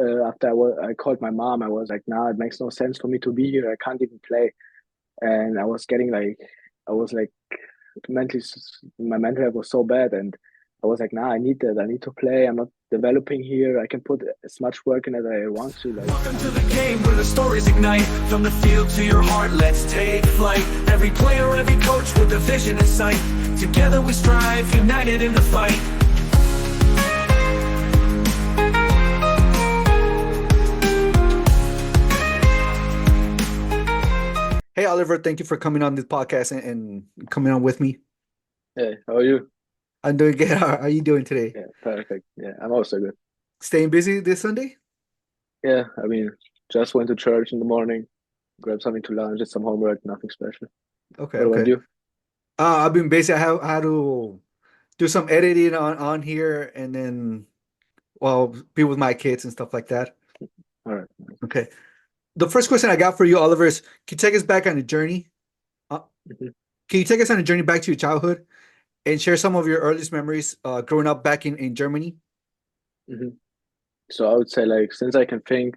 after I called my mom, I was like, nah, it makes no sense for me to be here. I can't even play. And I was getting like, I was like mentally, my mental health was so bad. And I was like, nah, I need that. I need to play. I'm not developing here. I can put as much work in as I want to. Like, Welcome to the game where the stories ignite. From the field to your heart, let's take flight. Every player, every coach with a vision in sight. Together we strive, united in the fight. Hey Oliver, thank you for coming on this podcast and coming on with me. hey, how are you? I'm doing good. How are you doing today? Yeah, perfect. Yeah, I'm also good. Staying busy this Sunday? Yeah, I mean, just went to church in the morning, grabbed something to lunch, did some homework, nothing special. Okay, What about okay. you? I've been busy. I have had to do some editing on here and then well be with my kids and stuff like that. All right. Okay. The first question I got for you, Oliver, is can you take us back on a journey? Uh, Mhm, can you take us on a journey back to your childhood and share some of your earliest memories growing up back in Germany? mhm. So I would say like since I can think,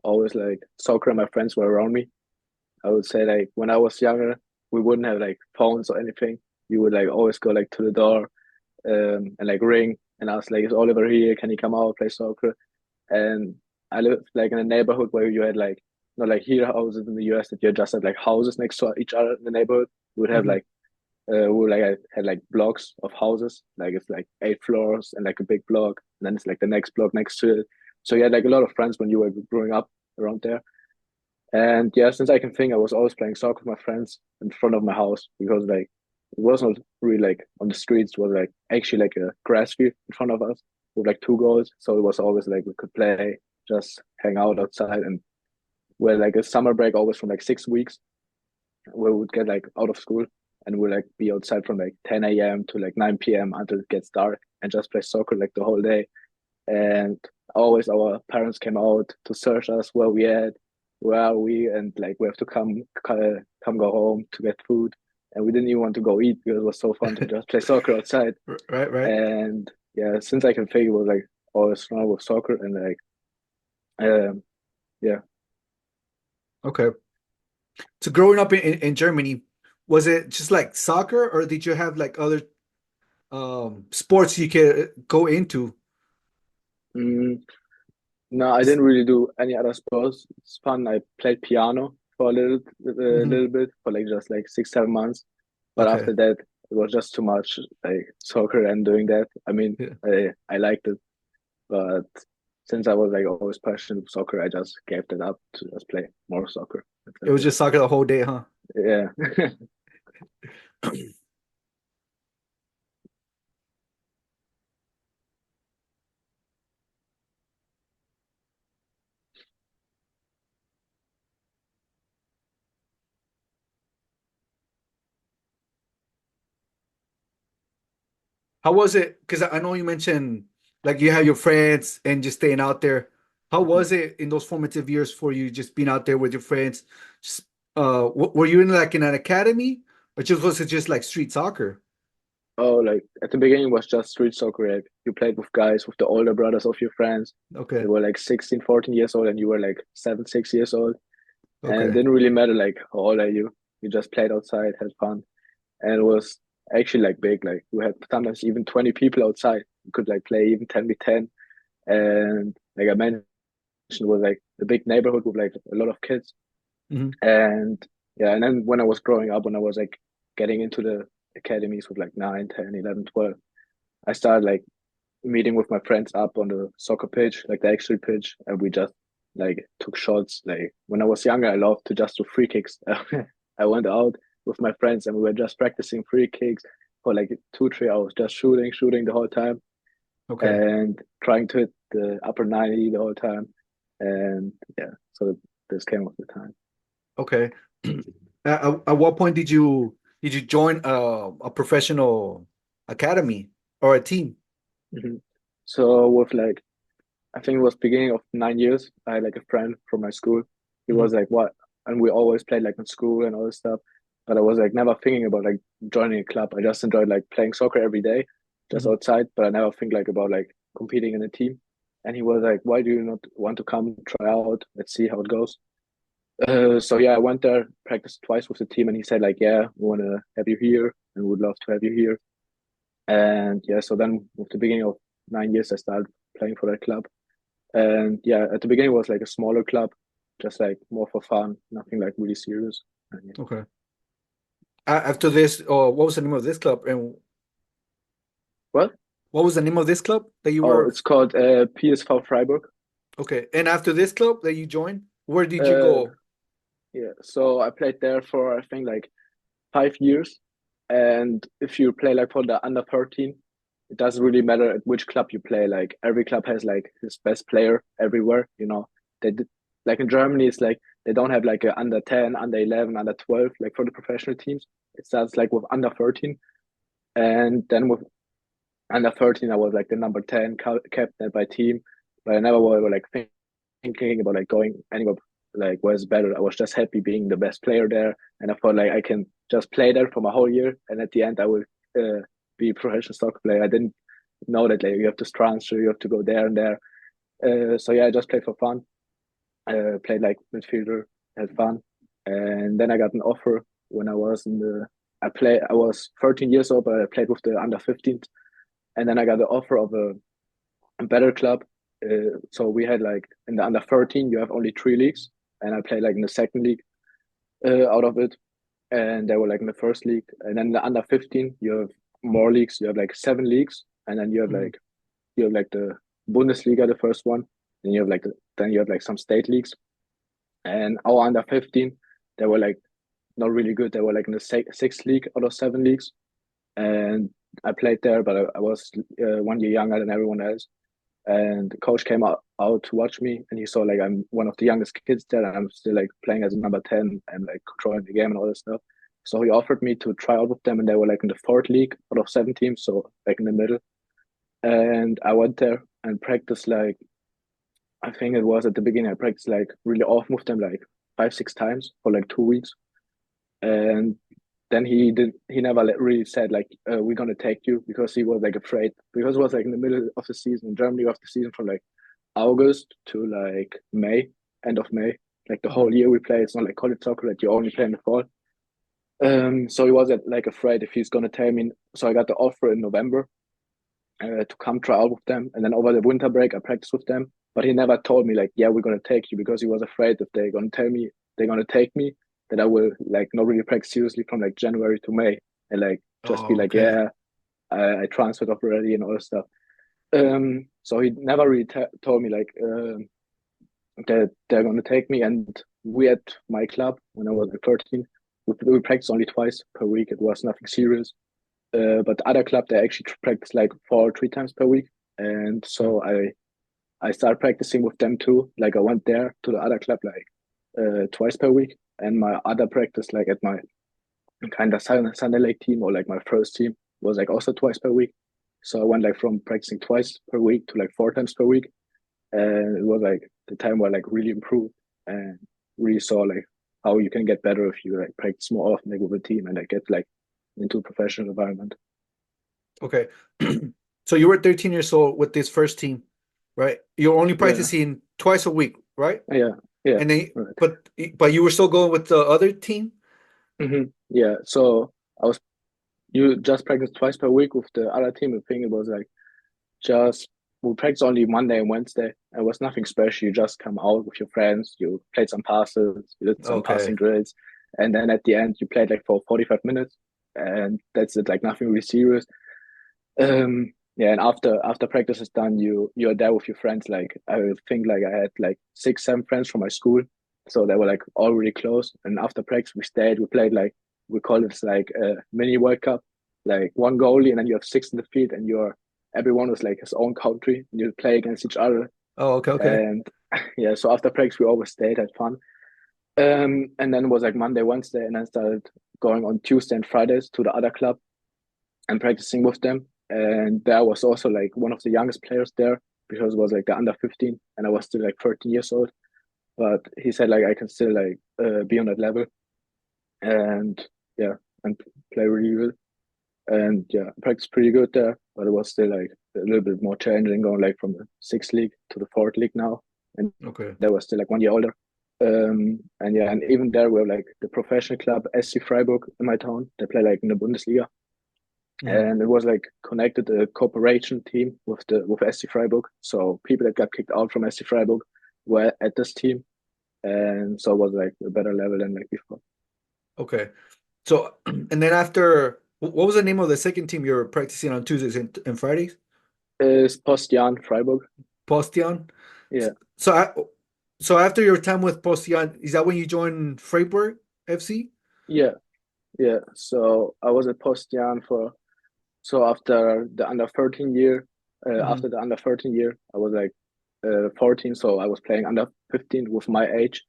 always like soccer and my friends were around me. I would say like when I was younger, we wouldn't have like phones or anything. You would like always go like to the door and like ring and ask like, is Oliver here? Can he come out play soccer? And I lived like in a neighborhood where you had like not like here houses in the US that you just had like houses next to each other in the neighborhood. You would have Hmm. like we like had like blocks of houses, like it's like 8 floors and like a big block, and then it's like the next block next to it. So you had like a lot of friends when you were growing up around there. And yeah, since I can think, I was always playing soccer with my friends in front of my house because like it wasn't really like on the streets, it was like actually like a grass field in front of us with like two goals. So it was always like we could play, just hang out outside, and we're like a summer break always from like 6 weeks where we would get like out of school and we'll like be outside from like 10 a.m. to like 9 p.m. until it gets dark and just play soccer like the whole day. And always our parents came out to search us where we at, where are we, and like we have to come go home to get food. And we didn't even want to go eat because it was so fun to just play soccer outside. Right, right. And yeah, since I can think, it was like always fun with soccer and like um yeah. Okay. So growing up in Germany, was it just like soccer or did you have like other sports you could go into? Mm, no, I didn't really do any other sports. It's fun. I played piano for a Hmm. little bit for like just like 6 7 months, but Okay. after that it was just too much like soccer and doing that. I mean, Yeah. I liked it, but since I was like always passionate with soccer, I just gave that up to just play more soccer. It That's was it. just soccer the whole day, huh? Yeah. How was it? Because I know you mentioned like you have your friends and just staying out there. How was it in those formative years for you, just being out there with your friends? Just, were you in like in an academy, or just was it just like street soccer? Oh, like at the beginning it was just street soccer. Like you played with guys, with the older brothers of your friends. They Okay, were like 16, 14 years old, and you were like 7, 6 years old. And it okay. didn't really matter like how old are you. You just played outside, had fun, and it was actually like big. Like we had sometimes even 20 people outside. You could like play even 10v10, and like I mentioned, it was like a big neighborhood with like a lot of kids. Hmm. And yeah, and then when I was growing up, when I was like getting into the academies with like 9, 10, 11, 12, I started like meeting with my friends up on the soccer pitch, like the actual pitch, and we just like took shots. Like when I was younger, I loved to just do free kicks. I went out with my friends and we were just practicing free kicks for like 2, 3 hours, just shooting the whole time Okay, and trying to hit the upper 90 the whole time. And yeah, so this came with the time. okay. At what point did you join a professional academy or a team? Hmm. So with like I think it was beginning of 9 years. I had like a friend from my school. He Hmm. was like, "What?" And we always played like in school and all this stuff. But I was like never thinking about like joining a club. I just enjoyed like playing soccer every day, just Hmm. outside. But I never think like about like competing in a team. and he was like, "Why do you not want to come try out? Let's see how it goes." So yeah, I went there, practiced twice with the team, and he said like, "Yeah, we want to have you here, and would love to have you here." And yeah, so then with the beginning of 9 years, I started playing for that club. And yeah, at the beginning it was like a smaller club, just like more for fun, nothing like really serious. And yeah. Okay. After this, what was the name of this club, and What? what was the name of this club that you Oh, were? it's called PSV Freiburg. Okay, and after this club that you joined, where did you Uh, go? yeah, so I played there for I think like 5 years. And if you play like for the under 13, it doesn't really matter at which club you play. Like every club has like his best player everywhere. You know, they did, like in Germany, it's like they don't have like a under 10, under 11, under 12, like for the professional teams. It starts like with under 13. And then with under 13, I was like the number 10 captain by team, but I never was like thinking about like going anywhere like where's better. I was just happy being the best player there, and I thought like I can just play there for my whole year, and at the end I will be a professional soccer player. I didn't know that like you have to transfer, you have to go there and there. So yeah, I just played for fun. Played like midfielder, had fun, and then I got an offer when I was in the. I was 13 years old, but I played with the under 15s, and then I got the offer of a better club. So we had like in the under 13, you have only 3 leagues, and I played like in the second league out of it, and they were like in the first league. And then the under 15, you have more leagues. You have like 7 leagues, and then Mhm. you have like the Bundesliga, the first one. Then you have like then you have like some state leagues. And our under 15, they were like not really good. They were like in the sixth league out of 7 leagues, and I played there, but I was 1 year younger than everyone else. And the coach came out to watch me, and he saw like I'm one of the youngest kids there, and I'm still like playing as a number 10 and like controlling the game and all that stuff. So he offered me to try out with them, and they were like in the fourth league out of 7 teams, so like in the middle. And I went there and practiced like I think it was at the beginning I practiced like really often with them like 5 6 times for like 2 weeks. And then he never really said like we're gonna take you, because he was like afraid, because it was like in the middle of the season in Germany, of the season from like August to like May, end of May, like the whole Mhm. year we play. It's not like college soccer that you only play in the fall. So he wasn't like afraid if he's gonna tell me. So I got the offer in November to come try out with them, and then over the winter break I practiced with them. But he never told me like, yeah, we're gonna take you, because he was afraid if they're gonna tell me they're gonna take me, that I will like not really practice seriously from like January to May, and like just be Oh, like, okay. yeah, I transferred already and all this stuff. So he never really told me like that they're gonna take me. And we at my club when I was like 13, we practiced only twice per week. It was nothing serious. But the other club, they actually practice like 4 or 3 times per week. And Okay. so I started practicing with them too. Like I went there to the other club like twice per week, and my other practice like at my kind of Sunday league team, or like my first team, was like also twice per week. So I went like from practicing twice per week to like 4 times per week, and it was like the time where I like really improved and really saw like how you can get better if you like practice more often like with a team, and like get like into a professional environment. Okay. So you were 13 years old with this first team, right? You're only Yeah, practicing twice a week, right? yeah, yeah. And then, Right. but you were still going with the other team? Yeah. So I was you just practice twice per week with the other team. The thing it was like just we practice only Monday and Wednesday. It was nothing special. You just come out with your friends, you played some passes, you did some Okay. passing drills, and then at the end you played like for 45 minutes, and that's it. Like nothing really serious. Yeah, and after practice is done, you're there with your friends. Like I think like I had like 6 7 friends from my school, so they were like all really close. And after practice, we stayed. We played like we call it like a mini World Cup, like one goalie, and then you have six in the field, and everyone was like his own country, and you play against each other. Oh, okay, okay. And yeah, so after practice, we always stayed, had fun. And then it was like Monday, Wednesday, and I started going on Tuesday and Fridays to the other club and practicing with them. And there was also like one of the youngest players there, because it was like the under 15, and I was still like 13 years old. But he said like I can still like be on that level, and yeah, and play really good. And yeah, I practiced pretty good there, but it was still like a little bit more challenging, going like from the sixth league to the fourth league now, and Okay. they were still like 1 year older. And yeah, and even there we have like the professional club SC Freiburg in my town. They play like in the Bundesliga, Mhm. and it was like connected a cooperation team with SC Freiburg. So people that got kicked out from SC Freiburg were at this team, and so it was like a better level than like before. Okay. So, and then after, what was the name of the second team you were practicing on Tuesdays and Fridays? Is Postian Freiburg? Postion. Yeah, So, so after your time with Postion, is that when you joined Freiburg FC? yeah, yeah. So I was at Postian for so after the under 13 year, Hmm. after the under 13 year, I was like 14, so I was playing under 15 with my age.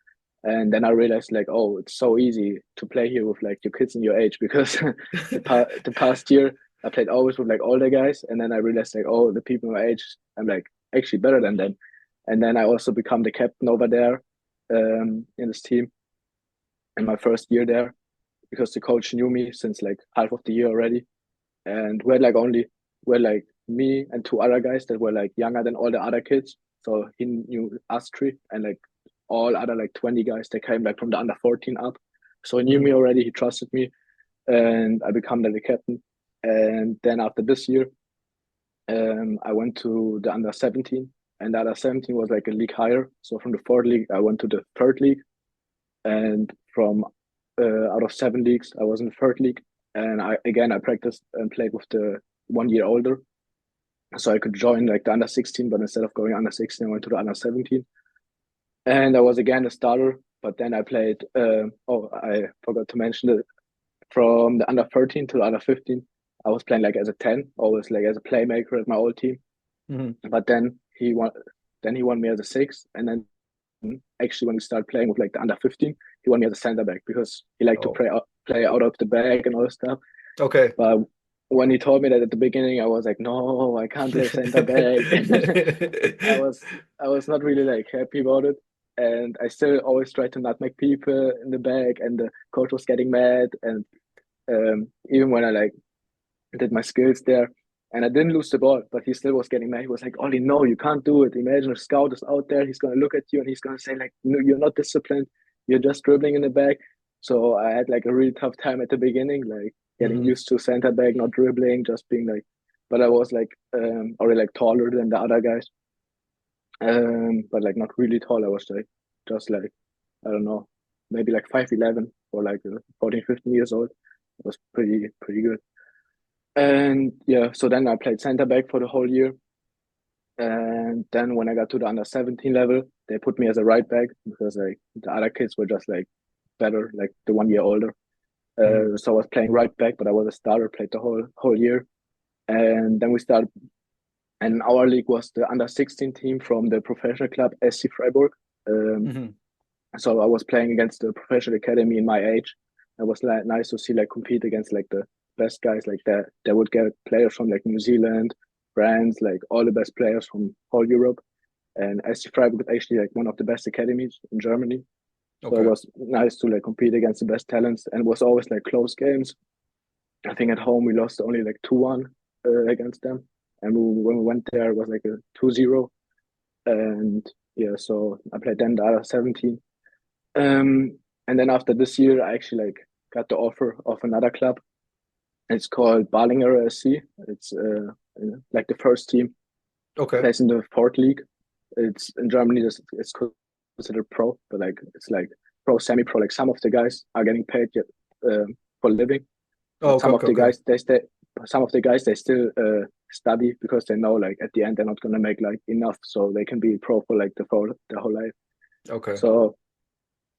And then I realized like, oh, it's so easy to play here with like your kids in your age because the past year I played always with like older guys, and then I realized like, oh, the people my age, I'm like actually better than them. And then I also become the captain over there in this team in my first year there because the coach knew me since like half of the year already, and we're like me and two other guys that were like younger than all the other kids. So he knew us three and like all other like 20 guys that came like from the under 14 up. So he knew Hmm. me already. He trusted me, and I become the captain. And then after this year, I went to the under 17, and the under 17 was like a league higher. So from the fourth league, I went to the third league, and from out of seven leagues, I was in the third league. And I practiced and played with the 1 year older, so I could join like the under 16, but instead of going under 16, I went to the under 17. And I was again a starter, but then I played. Oh, I forgot to mention it. From the under 13 to the under 15, I was playing like as a 10, always like as a playmaker at my old team. Hmm. But then he won me as a six, and then actually when we started playing with like the under 15, he won me as a center back because he liked to Oh, play out of the bag and all this stuff. okay. But when he told me that at the beginning, I was like, no, I can't play center back. I was I was not really like happy about it. And I still always tried to not make people in the back, and the coach was getting mad. And even when I like did my skills there, and I didn't lose the ball, but he still was getting mad. He was like, Ollie, no, you can't do it. Imagine a scout is out there, he's gonna look at you and he's gonna say, like, no, you're not disciplined, you're just dribbling in the back. So I had like a really tough time at the beginning, like getting Hmm. used to center back, not dribbling, just being like, but I was like already like taller than the other guys. But like not really tall. I was like just like, I don't know, maybe like 5'11" or like 14, 15 years old. It was pretty good. And yeah, so then I played center back for the whole year. And then when I got to the under 17 level, they put me as a right back because like the other kids were just like better, like the 1 year older. Hmm. So I was playing right back, but I was a starter, played the whole year. And then we started, and our league was the under 16 team from the professional club SC Freiburg. Um, Hmm. so I was playing against the professional academy in my age. It was like nice to see like compete against like the best guys like that. They would get players from like New Zealand, France, like all the best players from whole Europe. And SC Freiburg is actually like one of the best academies in Germany. So it Okay. was nice to like compete against the best talents, and it was always like close games. I think at home we lost only like 2-1 against them. And when we went there, it was like a 2-0. And yeah, so I played then the other 17. And then after this year, I actually like got the offer of another club. It's called Balinger SC. It's like the first team Okay. plays in the fourth league. It's in Germany. It's considered pro, but like it's like pro, semi-pro. Like some of the guys are getting paid for living, Oh, but okay. Okay. Okay. some of the guys they still study because they know like at the end they're not gonna make like enough, so they can be pro for like the whole life. Okay. So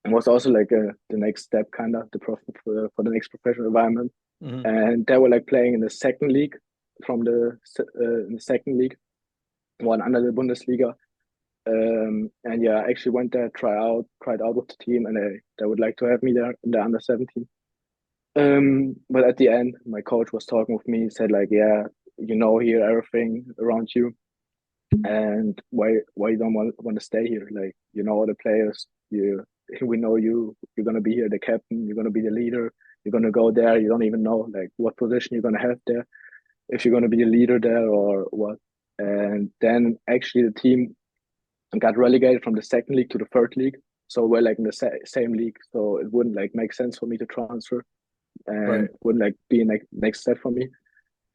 it was also like the next step, kind of the prof for the next professional environment. Hmm. And they were like playing in the second league from in the second league, one under the Bundesliga. And yeah, I actually went there, tried out with the team, and they would like to have me there in the under 17. But at the end, my coach was talking with me. He said like, yeah, you know here everything around you, and why you don't want to stay here? Like you know all the players, you we know you're gonna be here, the captain, you're gonna be the leader, you're gonna go there. You don't even know like what position you're gonna have there, if you're gonna be the leader there or what. And then actually the team got relegated from the second league to the third league. So we're like in the same league. So it wouldn't like make sense for me to transfer and Right. wouldn't like be like next step for me.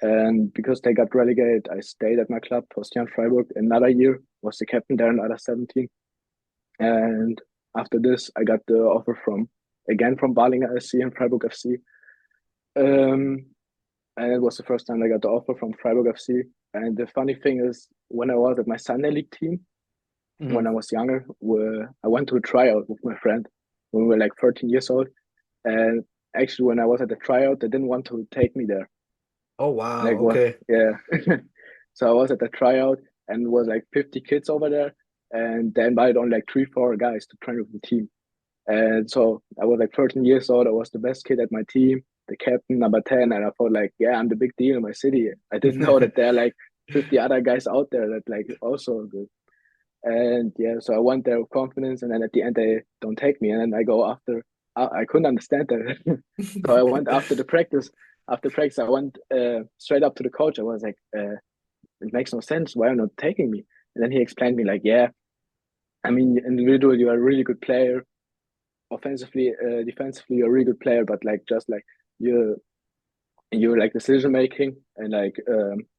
And because they got relegated, I stayed at my club, Forstian Freiburg, another year, was the captain there in under 17. And after this, I got the offer from Balinger SC and Freiburg FC. Um, and it was the first time I got the offer from Freiburg FC. And the funny thing is, when I was at my Sunday league team, when Mhm. I was younger, I went to a tryout with my friend when we were like 13 years old. And actually, when I was at the tryout, they didn't want to take me there. Oh wow. Like what? Okay. Yeah. So I was at the tryout and was like 50 kids over there, and they invited on like 3, 4 guys to train with the team. And so I was like 13 years old. I was the best kid at my team, the captain, number 10, and I thought like, yeah, I'm the big deal in my city. I didn't know that there are like 50 other guys out there that like also good. And yeah, so I went there with confidence, and then at the end they don't take me, and then I go after. I couldn't understand that, so I went after the practice. After practice, I went straight up to the coach. I was like, "It makes no sense. Why are you not taking me?" And then he explained me like, "Yeah, I mean, individually, you are a really good player. Offensively, defensively, you're a really good player, but like just like you, you like decision making and like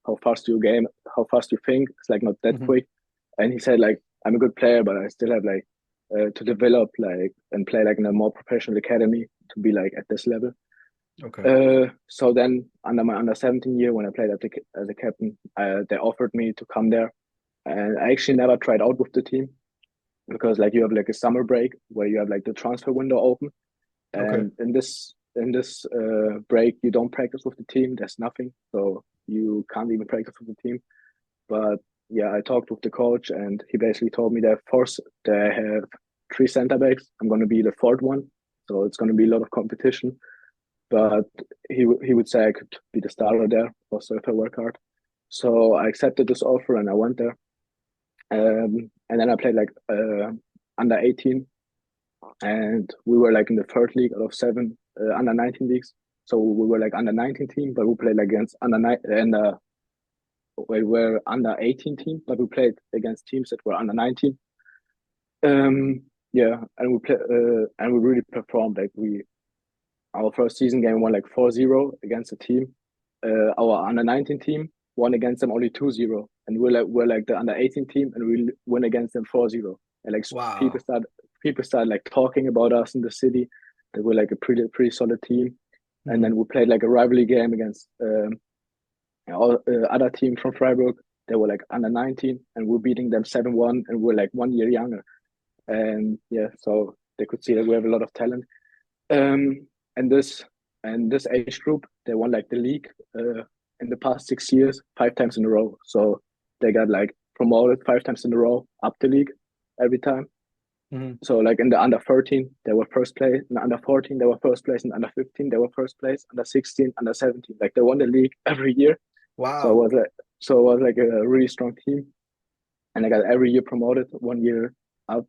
how fast you game, how fast you think. It's like not that Mhm. quick." And he said like, I'm a good player, but I still have like to develop like and play like in a more professional academy to be like at this level. Okay. So then under my under 17 year when I played as a captain, they offered me to come there, and I actually never tried out with the team because like you have like a summer break where you have like the transfer window open, Okay. and in this break you don't practice with the team. There's nothing, so you can't even practice with the team. But yeah, I talked with the coach, and he basically told me that first they have 3 center backs. I'm going to be the fourth one, so it's going to be a lot of competition. But he would say I could be the starter there also if I work hard. So I accepted this offer and I went there. And then I played like under 18, and we were like in the third league out of 7 under 19 leagues. So we were like under 19 team, but we played like against under 9 and we were under 18 team, but we played against teams that were under 19. Yeah, and we really performed. Like we our first season game won like 4-0 against a team. Our under 19 team won against them only 2-0, and we're like the under 18 team, and we win against them 4-0. And like people Wow. start people start like talking about us in the city that we're like a pretty solid team. And Mhm. then we played like a rivalry game against other team from Freiburg. They were like under 19, and we're beating them 7-1, and we're like 1 year younger. And yeah, so they could see that we have a lot of talent. Um, and this age group, they won like the league in the past 6 years, 5 times in a row. So they got like promoted 5 times in a row up the league every time. Mhm. So like in the under 13, they were first place. In the under 14, they were first place. In the under 15, they were first place. Under 16, under 17, like they won the league every year. So it Wow. was like so it was like a really strong team, and I got every year promoted, 1 year up.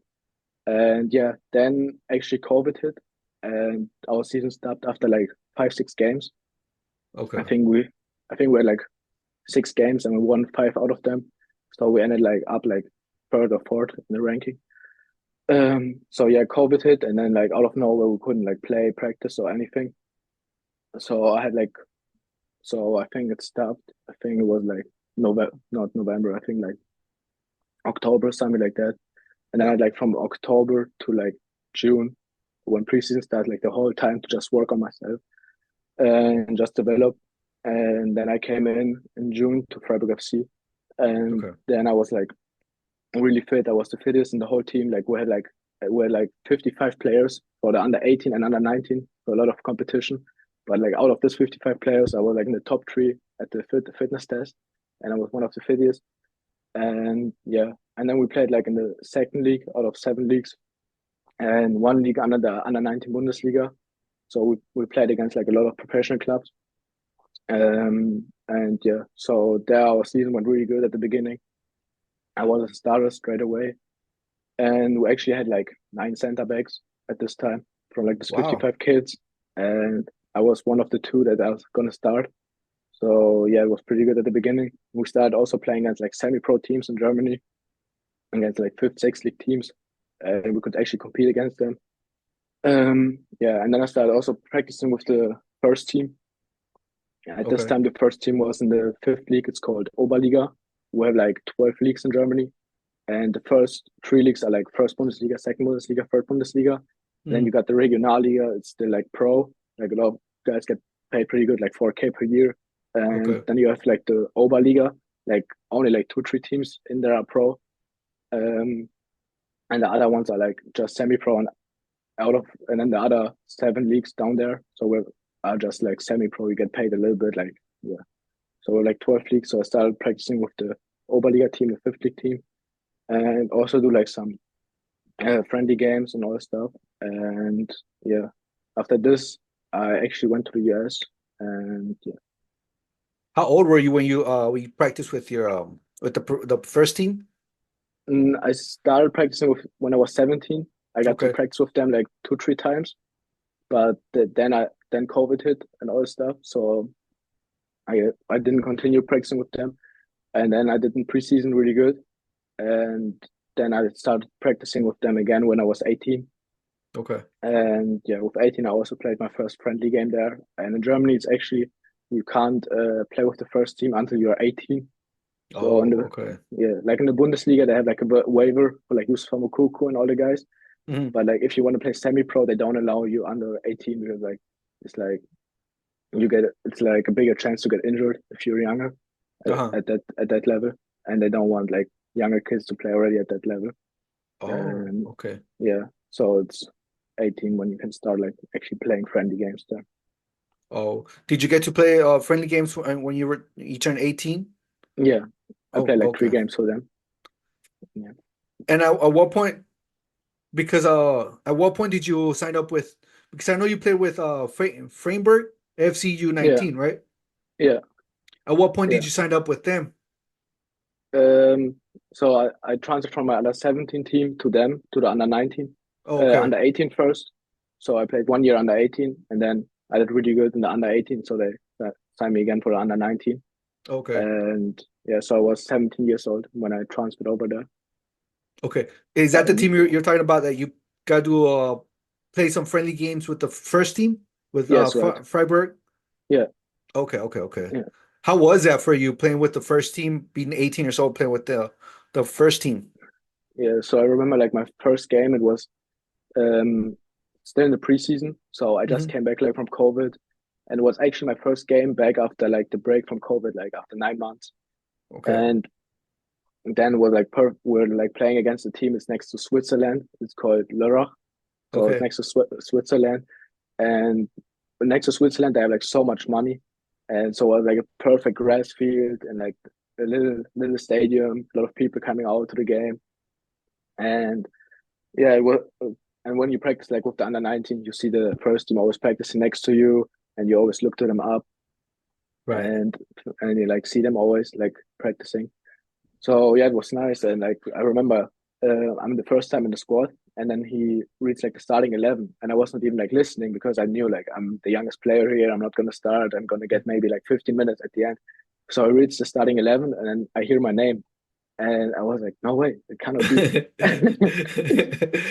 And yeah, then actually COVID hit, and our season stopped after like 5, 6 games. I Okay. think we, I think we had like 6 games and we won 5 out of them. So we ended like up like third or fourth in the ranking. So yeah, COVID hit, and then like out of nowhere we couldn't like play, practice or anything. So I had like, so I think it stopped. I think it was like November, not November. I think like October, something like that. And then I Yeah. had like from October to like June when preseason started, like the whole time to just work on myself and just develop. And then I came in June to Freiburg FC, and Okay. then I was like really fit. I was the fittest in the whole team. Like we had like 55 players for the under 18 and under 19, so a lot of competition. But like out of these 55 players, I was like in the top three at the fitness test, and I was one of the fittest. And yeah, and then we played like in the second league out of 7 leagues, and one league under the under 19 Bundesliga. So we played against like a lot of professional clubs. And yeah, so there our season went really good at the beginning. I was a starter straight away, and we actually had like 9 center backs at this time from like this Wow. 55 kids, and I was one of the two that I was gonna start. So yeah, it was pretty good at the beginning. We started also playing against like semi-pro teams in Germany, against like fifth, sixth league teams, and we could actually compete against them. Yeah, and then I started also practicing with the first team. At this Okay. time, the first team was in the fifth league. It's called Oberliga. We have like 12 leagues in Germany, and the first three leagues are like first Bundesliga, second Bundesliga, third Bundesliga. Then Mhm. you got the Regionalliga. It's still like pro. Like a lot of guys get paid pretty good, like 4K per year. And Okay. then you have like the Oberliga, like only like two, three teams in there are pro. Um, and the other ones are like just semi-pro and and then the other seven leagues down there. So we are just like semi-pro. You get paid a little bit, like yeah. So we're like 12 leagues. So I started practicing with the Oberliga team, the fifth league team, and also do like some friendly games and all that stuff. And yeah, after this, I actually went to the US, and yeah, How old were you when you practiced with your with the first team? I started practicing with when I was 17. I got to Okay. practice with them like two, three times, but then COVID hit and all that stuff. So I didn't continue practicing with them, and then I didn't preseason really good, and then I started practicing with them again when I was 18. Okay. And yeah, with 18, I also played my first friendly game there. And in Germany, it's actually you can't play with the first team until you're 18. So in Oh, the okay. yeah, like in the Bundesliga, they have like a waiver for like Yusuf Moukoko and all the guys. Mhm. But like if you want to play semi-pro, they don't allow you under 18 because like it's like it's like a bigger chance to get injured if you're younger Uh-huh. at that level, and they don't want like younger kids to play already at that level. Oh, And okay. yeah, so it's 18 when you can start like actually playing friendly games there. Oh, did you get to play friendly games when you turned 18? Yeah, I Oh, played like three okay. games for them. Yeah. And at what point, because at what point did you sign up with, because I know you played with Freiburg FCU Yeah, 19, right? yeah, At what point yeah. did you sign up with them? Um, so I transferred from my under 17 team to them to the under 19, Oh, okay. under 18 first. So I played 1 year under 18, and then I did really good in the under 18. So they signed me again for the under 19. Okay. And yeah, so I was 17 years old when I transferred over there. Okay. Is that the And team you're talking about that you got to play some friendly games with the first team with yes, right. Freiburg? Yeah, Okay, okay, okay. yeah, How was that for you playing with the first team, being 18 years old, playing with the first team? yeah. So I remember like my first game, it was um still in the preseason. So I just Hmm. came back like from COVID, and it was actually my first game back after like the break from COVID, like after 9 months. Okay. And then we're like playing against a team. It's next to Switzerland. It's called Lörrach. So it's Okay. next to Switzerland, and next to Switzerland they have like so much money, and so it was like a perfect grass field and like a little stadium, a lot of people coming out to the game, and yeah, it was. And when you practice like with the under 19, you see the first team always practicing next to you, and you always look to them up, Right. and you like see them always like practicing. So yeah, it was nice. And like I remember, I'm the first time in the squad, and then he reads like the starting 11, and I wasn't even like listening because I knew like I'm the youngest player here. I'm not gonna start. I'm gonna get maybe like 15 minutes at the end. So I reads the starting 11, and then I hear my name, and I was like, no way, it cannot be.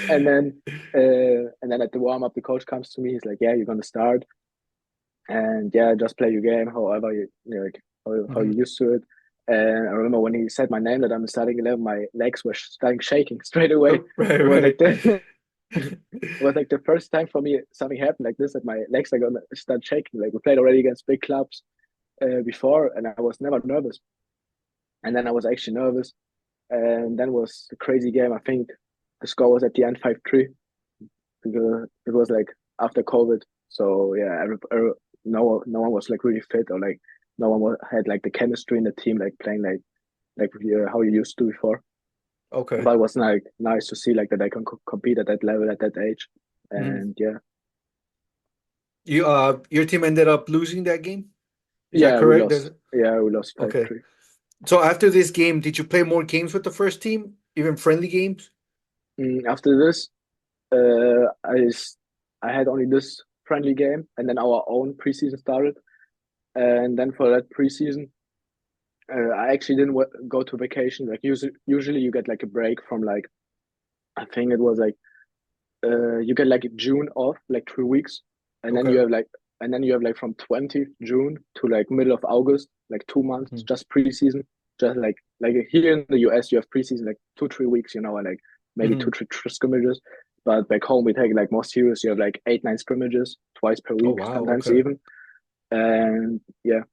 and then at the warm up, the coach comes to me. He's like, yeah, you're gonna start, and yeah, just play your game, however like how you Mhm. used to it. And I remember when he said my name that I'm starting 11, my legs were starting shaking straight away. Right, It was like right. the it was like the first time for me something happened like this that my legs are gonna start shaking. Like we played already against big clubs before, and I was never nervous. And then I was actually nervous, and then was a crazy game. I think the score was at the end 5-3 because it was like after COVID. So yeah, no one was like really fit or like no one had like the chemistry in the team like playing like how you used to before. Okay. But it was like nice to see like that I can compete at that level at that age, Mhm. and yeah, You your team ended up losing that game? Is that yeah we correct? lost. Yeah, we lost five Okay. three. So after this game, did you play more games with the first team, even friendly games? After this, uh, I I had only this friendly game, and then our own preseason started. And then for that preseason, I actually didn't go to vacation. Like usually you get like a break from like, I think it was like you get like June off, like 3 weeks, and then Okay. you have like from 20th June to like middle of August, like 2 months, Mhm. just preseason. Just like here in the US, you have preseason like 2 3 weeks, and like maybe Mhm. two scrimmages. But back home, we take it like more serious. You have like 8 9 scrimmages twice per Oh week, wow. sometimes Okay. even. And yeah,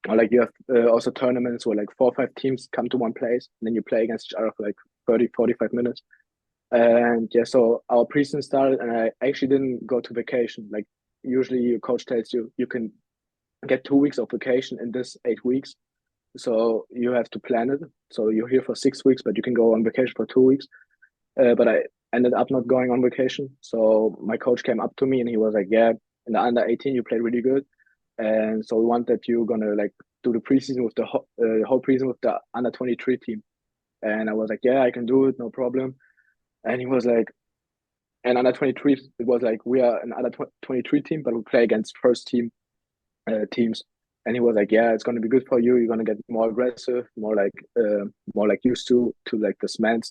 or like you have also tournaments where like 4 or 5 teams come to one place, and then you play against each other for like 30 45 minutes. And yeah, so our preseason started, and I actually didn't go to vacation. Like usually, your coach tells you you can get 2 weeks of vacation in this 8 weeks. So you have to plan it. So you're here for 6 weeks, but you can go on vacation for 2 weeks. But I ended up not going on vacation. So my coach came up to me and he was like, "Yeah, in the under 18, you played really good, and so we want that you're gonna like do the preseason with the whole preseason with the under 23 team." And I was like, "Yeah, I can do it, no problem." And he was like, and under 23, it was like we are an under 23 team, but we play against first team teams. And he was like, "Yeah, it's gonna be good for you. You're gonna get more aggressive, more like used to like this man's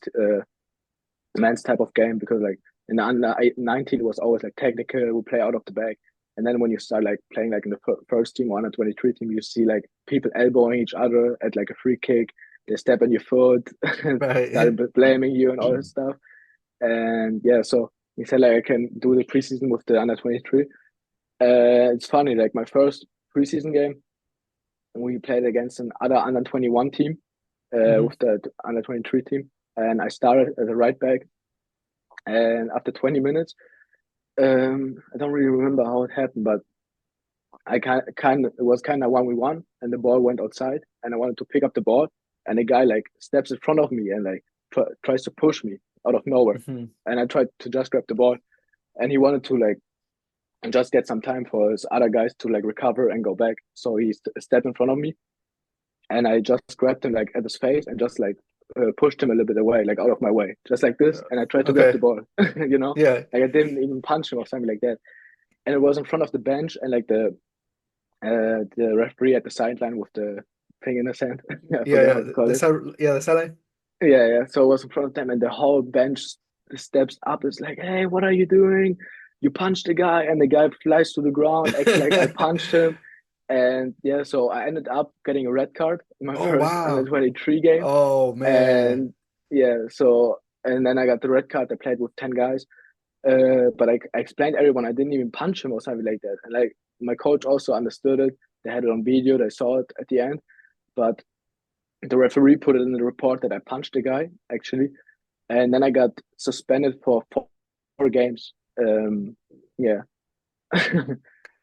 type of game, because like in the under 19 it was always like technical, we play out of the back." And then when you start like playing like in the first team or under 23 team, you see like people elbowing each other at like a free kick. They step on your foot and Right. start blaming you and all this stuff. And yeah, so he said like I can do the preseason with the under 23. It's funny, like my first preseason game, we played against an other under 21 team, Mhm. with the under 23 team, and I started as a right back. And after 20 minutes, I don't really remember how it happened, but I kind of it was kind of 1v1, and the ball went outside, and I wanted to pick up the ball, and the guy like steps in front of me and like tries to push me out of nowhere, Mhm. and I tried to just grab the ball, and he wanted to like and just get some time for his other guys to like recover and go back. So he stepped in front of me, and I just grabbed him like at his face and just like pushed him a little bit away, like out of my way, just like this. And I tried to grab Okay. the ball, you know, Yeah. like I didn't even punch him or something like that. And it was in front of the bench, and like the referee at the sideline with the thing in his hand. I Yeah. forget Yeah. how to call That's it. how. Yeah. That's how. Yeah, yeah. So I was in front of them, and the whole bench steps up. It's like, "Hey, what are you doing? You punched the guy," and the guy flies to the ground, acts like I punched him. And yeah, so I ended up getting a red card in my Oh first under wow. 23 game. Oh man. And yeah, so and then I got the red card. I played with 10 guys. But I explained to everyone I didn't even punch him or something like that. And like my coach also understood it. They had it on video, they saw it at the end. But the referee put it in the report that I punched the guy, actually. And then I got suspended for 4 games. Yeah.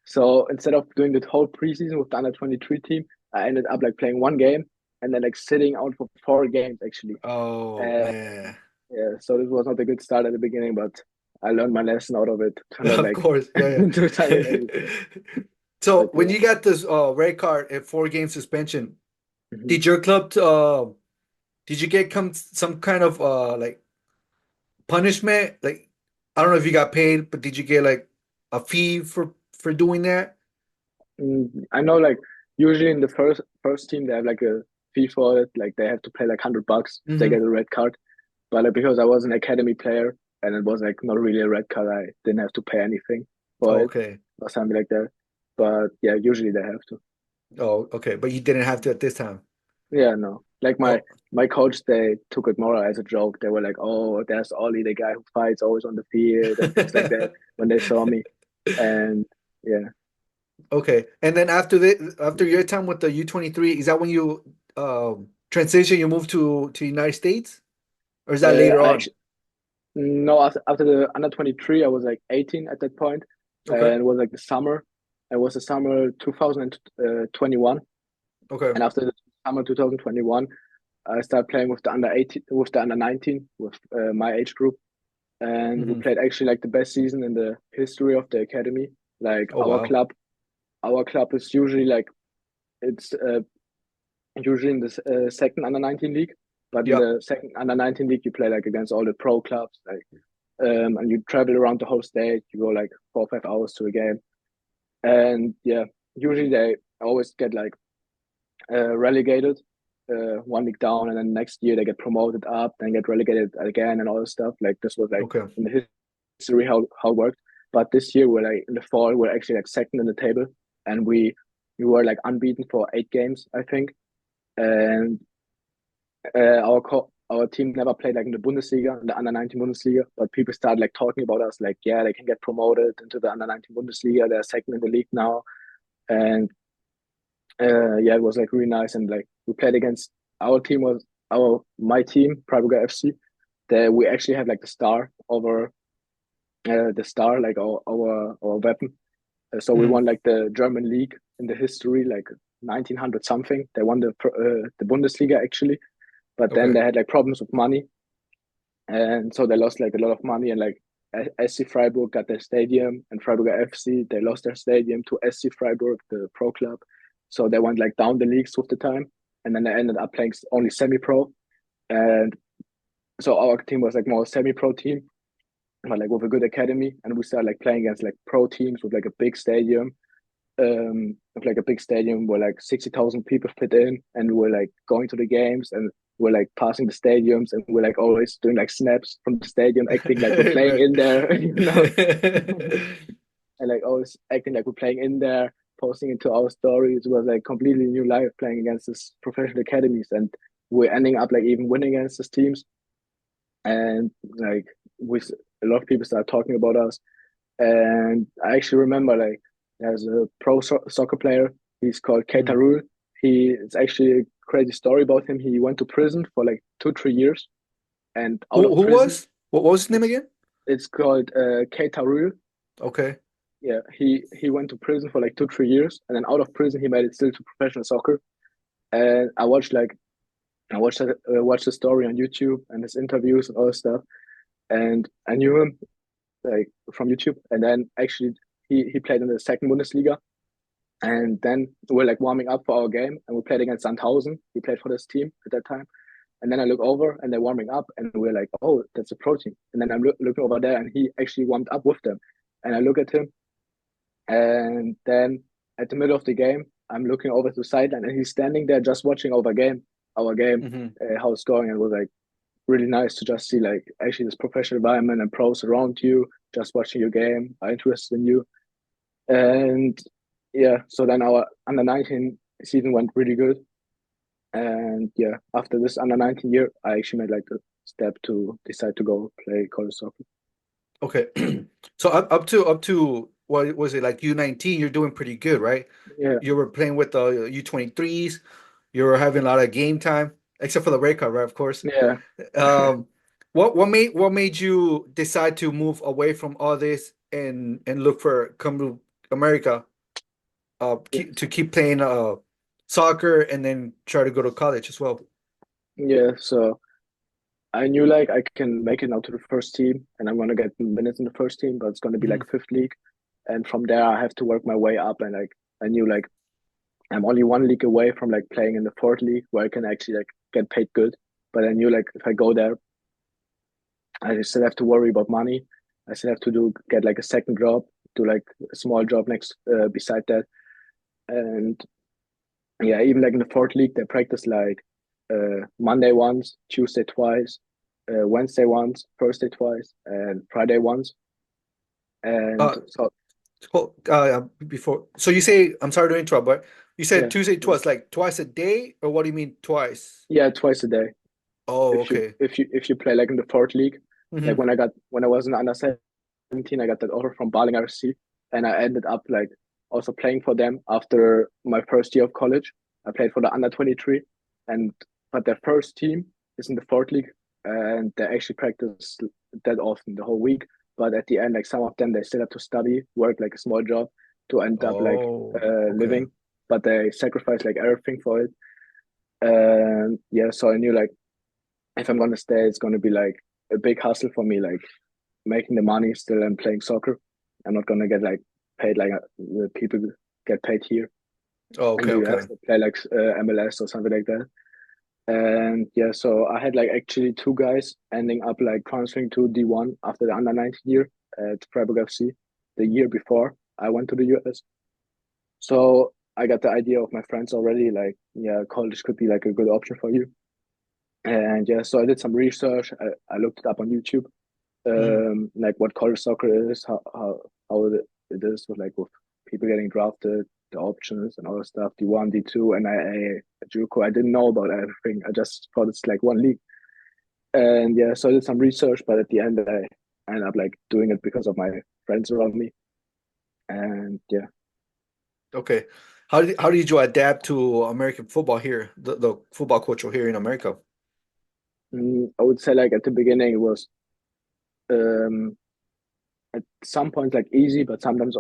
So instead of doing the whole preseason with the under 23 team, I ended up like playing 1 game and then like sitting out for 4 games, actually. Oh Uh, man. yeah, so this was not a good start at the beginning, but I learned my lesson out of it to not Of like course. Yeah. do something like Yeah. this. So But when yeah. you got this red card and 4 game suspension, Mhm. did your club did you get some kind of like punishment? Like I don't know if you got paid, but did you get like a fee for doing that? I know like usually in the first team they have like a fee for it, like they have to pay like $100 if they get Hmm. a red card. But like, because I was an academy player and it was like not really a red card, I didn't have to pay anything for Oh, it okay. or something like that. But yeah, usually they have to. Oh, okay. But you didn't have to at this time. Yeah, no. Like Oh, my coach, they took it more as a joke. They were like, "Oh, there's Ollie, the guy who fights always on the field," and things like that when they saw me. And yeah, okay. And then after your time with the U23, is that when you transition, you moved to United States? Or is that later I on? actually no, after the under 23, I was like 18 at that point, Okay. and it was like the summer. It was the summer 2021, Okay. and after the summer 2021, I started playing with the under 18, with the under 19, with my age group, and we Hmm. played actually like the best season in the history of the academy. Like Oh wow. our club is usually like it's usually in the second under 19 league, but in Yeah. the second under 19 league you play like against all the pro clubs, like and you travel around the whole state. You go like 4 or 5 hours to a game, and yeah. usually they always get like relegated 1 week down, and then next year they get promoted up, then get relegated again, and all this stuff. Like this was like Okay. in the history how it worked. But this year we're like in the fall we're actually like second in the table, and we were like unbeaten for 8 games, I think, and our team never played like in the Bundesliga, in the under 19 Bundesliga, but people started like talking about us, like yeah, they can get promoted into the under 19 Bundesliga. They're second in the league now, and yeah, it was like really nice. And like we played against our team was my team, Freiburger FC. That we actually had like the star over the star, like our weapon. So we won like the German league in the history, like 1900 something. They won the Bundesliga actually, but then Okay. they had like problems with money, and so they lost like a lot of money. And like SC Freiburg got their stadium, and Freiburger FC they lost their stadium to SC Freiburg, the pro club. So they went like down the leagues with the time, and then they ended up playing only semi-pro. And so our team was like more semi-pro team, but like with a good academy, and we started like playing against like pro teams with like a big stadium, with like a big stadium where like 60,000 people fit in, and we're like going to the games, and we're like passing the stadiums, and we're like always doing like snaps from the stadium, acting like we're playing Right. in there, and like always acting like we're playing in there, posting into our stories. It was like completely new life playing against this professional academies, and we're ending up like even winning against these teams, and like with a lot of people started talking about us. And I actually remember like there's a soccer player. He's called Keita Mhm. Rule. It's actually a crazy story about him. He went to prison for like 2 3 years, and out of Who prison, was? What was his name it's again? it's called Keita Rule. Okay. Yeah, he went to prison for like 2 3 years, and then out of prison he made it still to professional soccer. And I watched the story on YouTube and his interviews and all this stuff, and I knew him like from YouTube. And then actually he played in the second Bundesliga, and then we're like warming up for our game, and we played against Sandhausen. He played for this team at that time, and then I look over and they're warming up, and we're like, oh, that's a pro team. And then I'm looking over there, and he actually warmed up with them, and I look at him, and then at the middle of the game, I'm looking over to the sideline, and he's standing there just watching our game, Hmm. how it's going, and it was like really nice to just see like actually this professional environment and pros around you, just watching your game, are interested in you. And yeah, so then our under 19 season went really good. And yeah, after this under 19 year, I actually made like the step to decide to go play college soccer. Okay. So up to what was it like U19? You're doing pretty good, right? Yeah, You were playing with the U23s. You were having a lot of game time, except for the Red Cup, right? Of course. yeah. Um, what made you decide to move away from all this and look for come to America, to keep playing soccer and then try to go to college as well? Yeah, so I knew like I can make it now to the first team, and I'm gonna get minutes in the first team, but it's gonna be Mhm. like fifth league, and from there I have to work my way up. And like I knew like I'm only 1 league away from like playing in the fourth league where I can actually like get paid good. But I knew like if I go there, I still have to worry about money. I still have to get like a second job, do like a small job next beside that. And yeah, even like in the fourth league, they practice like Monday once, Tuesday twice, Wednesday once, Thursday twice, and Friday once. And Uh, so before, so you say, I'm sorry to interrupt, but you said yeah, Tuesday so, twice, like twice a day, or what do you mean twice? yeah, twice a day. Oh, If you okay. if you if you play like in the fourth league, like Hmm. when I was in under 17, I got that offer from Baling RC, and I ended up like also playing for them after my first year of college. I played for the under 23, and but their first team is in the fourth league, and they actually practice that often the whole week. But at the end, like some of them, they still have to study, work like a small job to end up like Oh, okay. living, but they sacrifice like everything for it. And yeah, so I knew like if I'm gonna stay, it's gonna be like a big hustle for me, like making the money still and playing soccer. I'm not gonna get like paid like the people get paid here Oh, in okay, the okay. US. They play like MLS or something like that. And yeah, so I had like actually two guys ending up like transferring to D1 after the under 19 year at Freiburg FC the year before I went to the US. So I got the idea of my friends already, like, yeah, college could be like a good option for you. And yeah, so I did some research. I looked it up on YouTube, Mm. like what college soccer is, how it is with like with people getting drafted, the options and all the stuff, D1, D2, NIA, JUCO. I didn't know about everything. I just thought it's like one league. And yeah, so I did some research, but at the end I ended up like doing it because of my friends around me. And yeah, Okay. How did you adapt to American football here, the football culture here in America? I would say like at the beginning it was um at some points like easy, but sometimes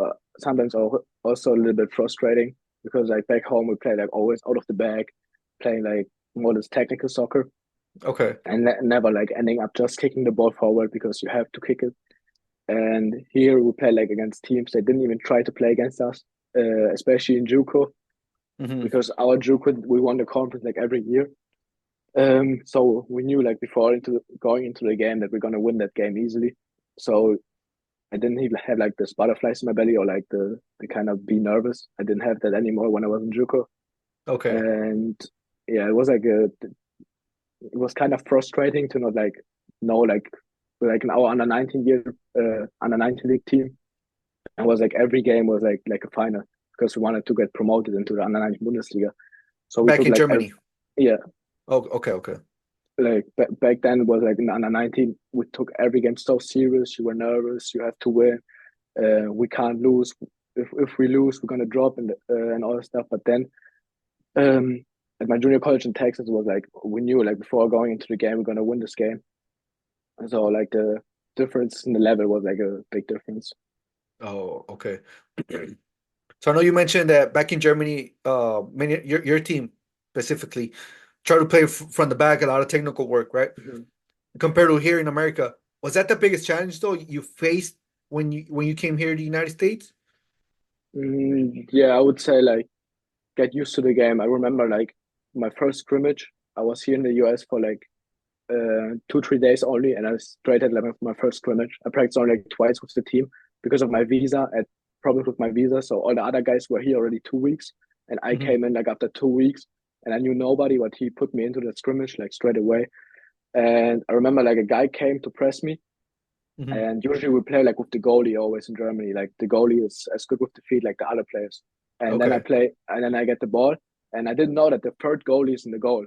also a little bit frustrating because like back home we play like always out of the bag, playing like more this technical soccer Okay. and never like ending up just kicking the ball forward because you have to kick it. And here we play like against teams that didn't even try to play against us, especially in JUCO Hmm. because our JUCO we won the conference like every year. So we knew like before into going into the game that we're gonna win that game easily. So I didn't even have like this butterflies in my belly or like the kind of be nervous. I didn't have that anymore when I was in JUCO. Okay. And yeah, it was kind of frustrating to not like know like in our under 19 league team. And was like every game was like a final because we wanted to get promoted into the under 19 Bundesliga. So we Back took in like Germany. yeah, Oh, okay, okay. like back then it was like in the under 19 we took every game so serious. You were nervous, you have to win. We can't lose. If we lose, we're gonna drop and all that stuff. But then um, at my junior college in Texas, it was like we knew like before going into the game we're gonna win this game. And so like the difference in the level was like a big difference. Oh, okay. So I know you mentioned that back in Germany, many your team specifically try to play from the back, a lot of technical work, right? Mhm. Compared to here in America, was that the biggest challenge though you faced when you came here to the United States? Yeah, I would say like get used to the game. I remember like my first scrimmage. I was here in the US for like 2 3 days only, and I straight had like my first scrimmage. I practiced only like twice with the team because of my visa. I had problems with my visa, so all the other guys were here already 2 weeks, and I Hmm. came in like after 2 weeks, and I knew nobody, but he put me into the scrimmage like straight away. And I remember like a guy came to press me, Hmm. and usually we play like with the goalie always in Germany. Like the goalie is as good with the feet like the other players. And then I Okay. play, and then I get the ball, and I didn't know that the third goalie is in the goal.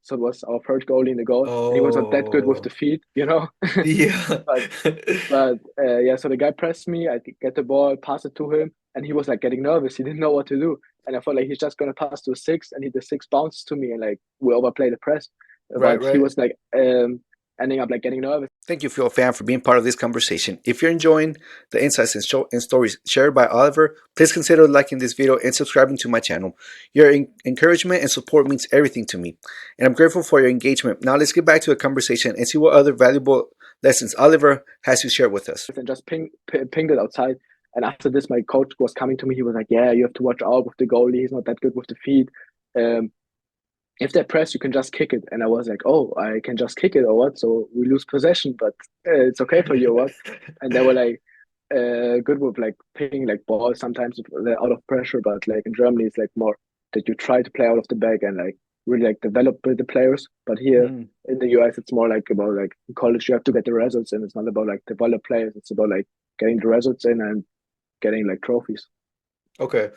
So it was our third goalie in the goal, and he was not that good with the Oh, feet, you know. yeah. but yeah, so the guy pressed me. I get the ball, pass it to him, and he was like getting nervous. He didn't know what to do, and I felt like he's just gonna pass to a six, and the six bounces to me, and like we overplay the press. Right, But he right. was like ending up like getting nervous. Thank you, Phil Fan, for being part of this conversation. If you're enjoying the insights and stories shared by Oliver, please consider liking this video and subscribing to my channel. Your encouragement and support means everything to me, and I'm grateful for your engagement. Now let's get back to the conversation and see what other valuable lessons Oliver has to share with us. And just pinged it outside. And after this, my coach was coming to me. He was like, "Yeah, you have to watch out with the goalie. He's not that good with the feet. Um, if they press, you can just kick it." And I was like, "Oh, I can just kick it or what? So we lose possession, but it's okay for you or what?" And they were like, "Good with like picking like balls sometimes out of pressure, but like in Germany, it's like more that you try to play out of the bag and like really like develop with the players. But here Mm, in the US, it's more like about like in college, you have to get the results, and it's not about like develop players. It's about like getting the results in and getting like trophies." okay.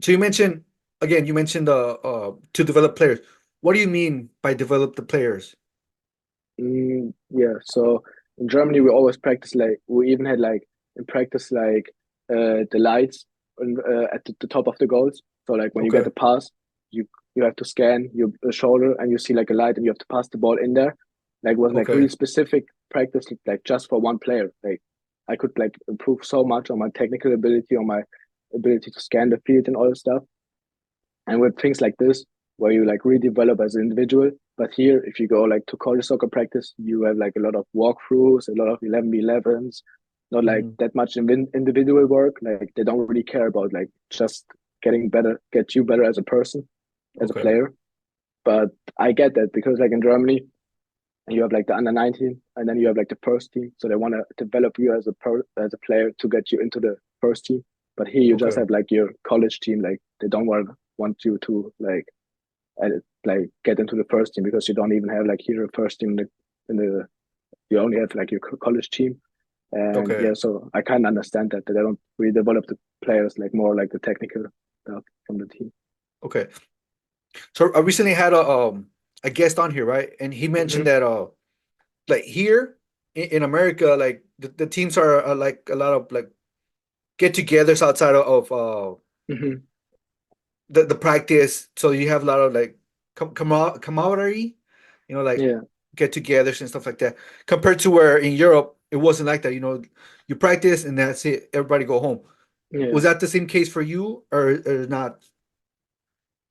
So you mentioned again, you mentioned to develop players. What do you mean by develop the players? Yeah, so in Germany we always practice like we even had like in practice like the lights at the top of the goals. So like when you get Okay. the pass, you have to scan your shoulder and you see like a light and you have to pass the ball in there. Like was like really Okay. specific practice like just for one player. Like I could like improve so much on my technical ability, on my ability to scan the field and all this stuff. And with things like this, where you like really develop as an individual. But here, if you go like to college soccer practice, you have like a lot of walkthroughs, a lot of 11v11s, not like Mhm. that much individual work. Like they don't really care about like just getting better, get you better as a person, as a Okay. player. But I get that because like in Germany, you have like the under 19 and then you have like the first team. So they want to develop you as a player to get you into the first team. But here you just Okay. have like your college team, like they don't want you to like get into the first team because you don't even have like here a first team in the you only have like your college team. And Okay. yeah, so I kind of understand that they don't really develop the players like more like the technical stuff from the team. Okay. So I recently had a guest on here, right? And he mentioned Hmm. that like here in America, like the teams are like a lot of like get-togethers outside of Hmm. the practice. So you have a lot of like camaraderie, like Yeah, get-togethers and stuff like that. Compared to where in Europe it wasn't like that. You practice and that's it. Everybody go home. yeah, Was that the same case for you or not?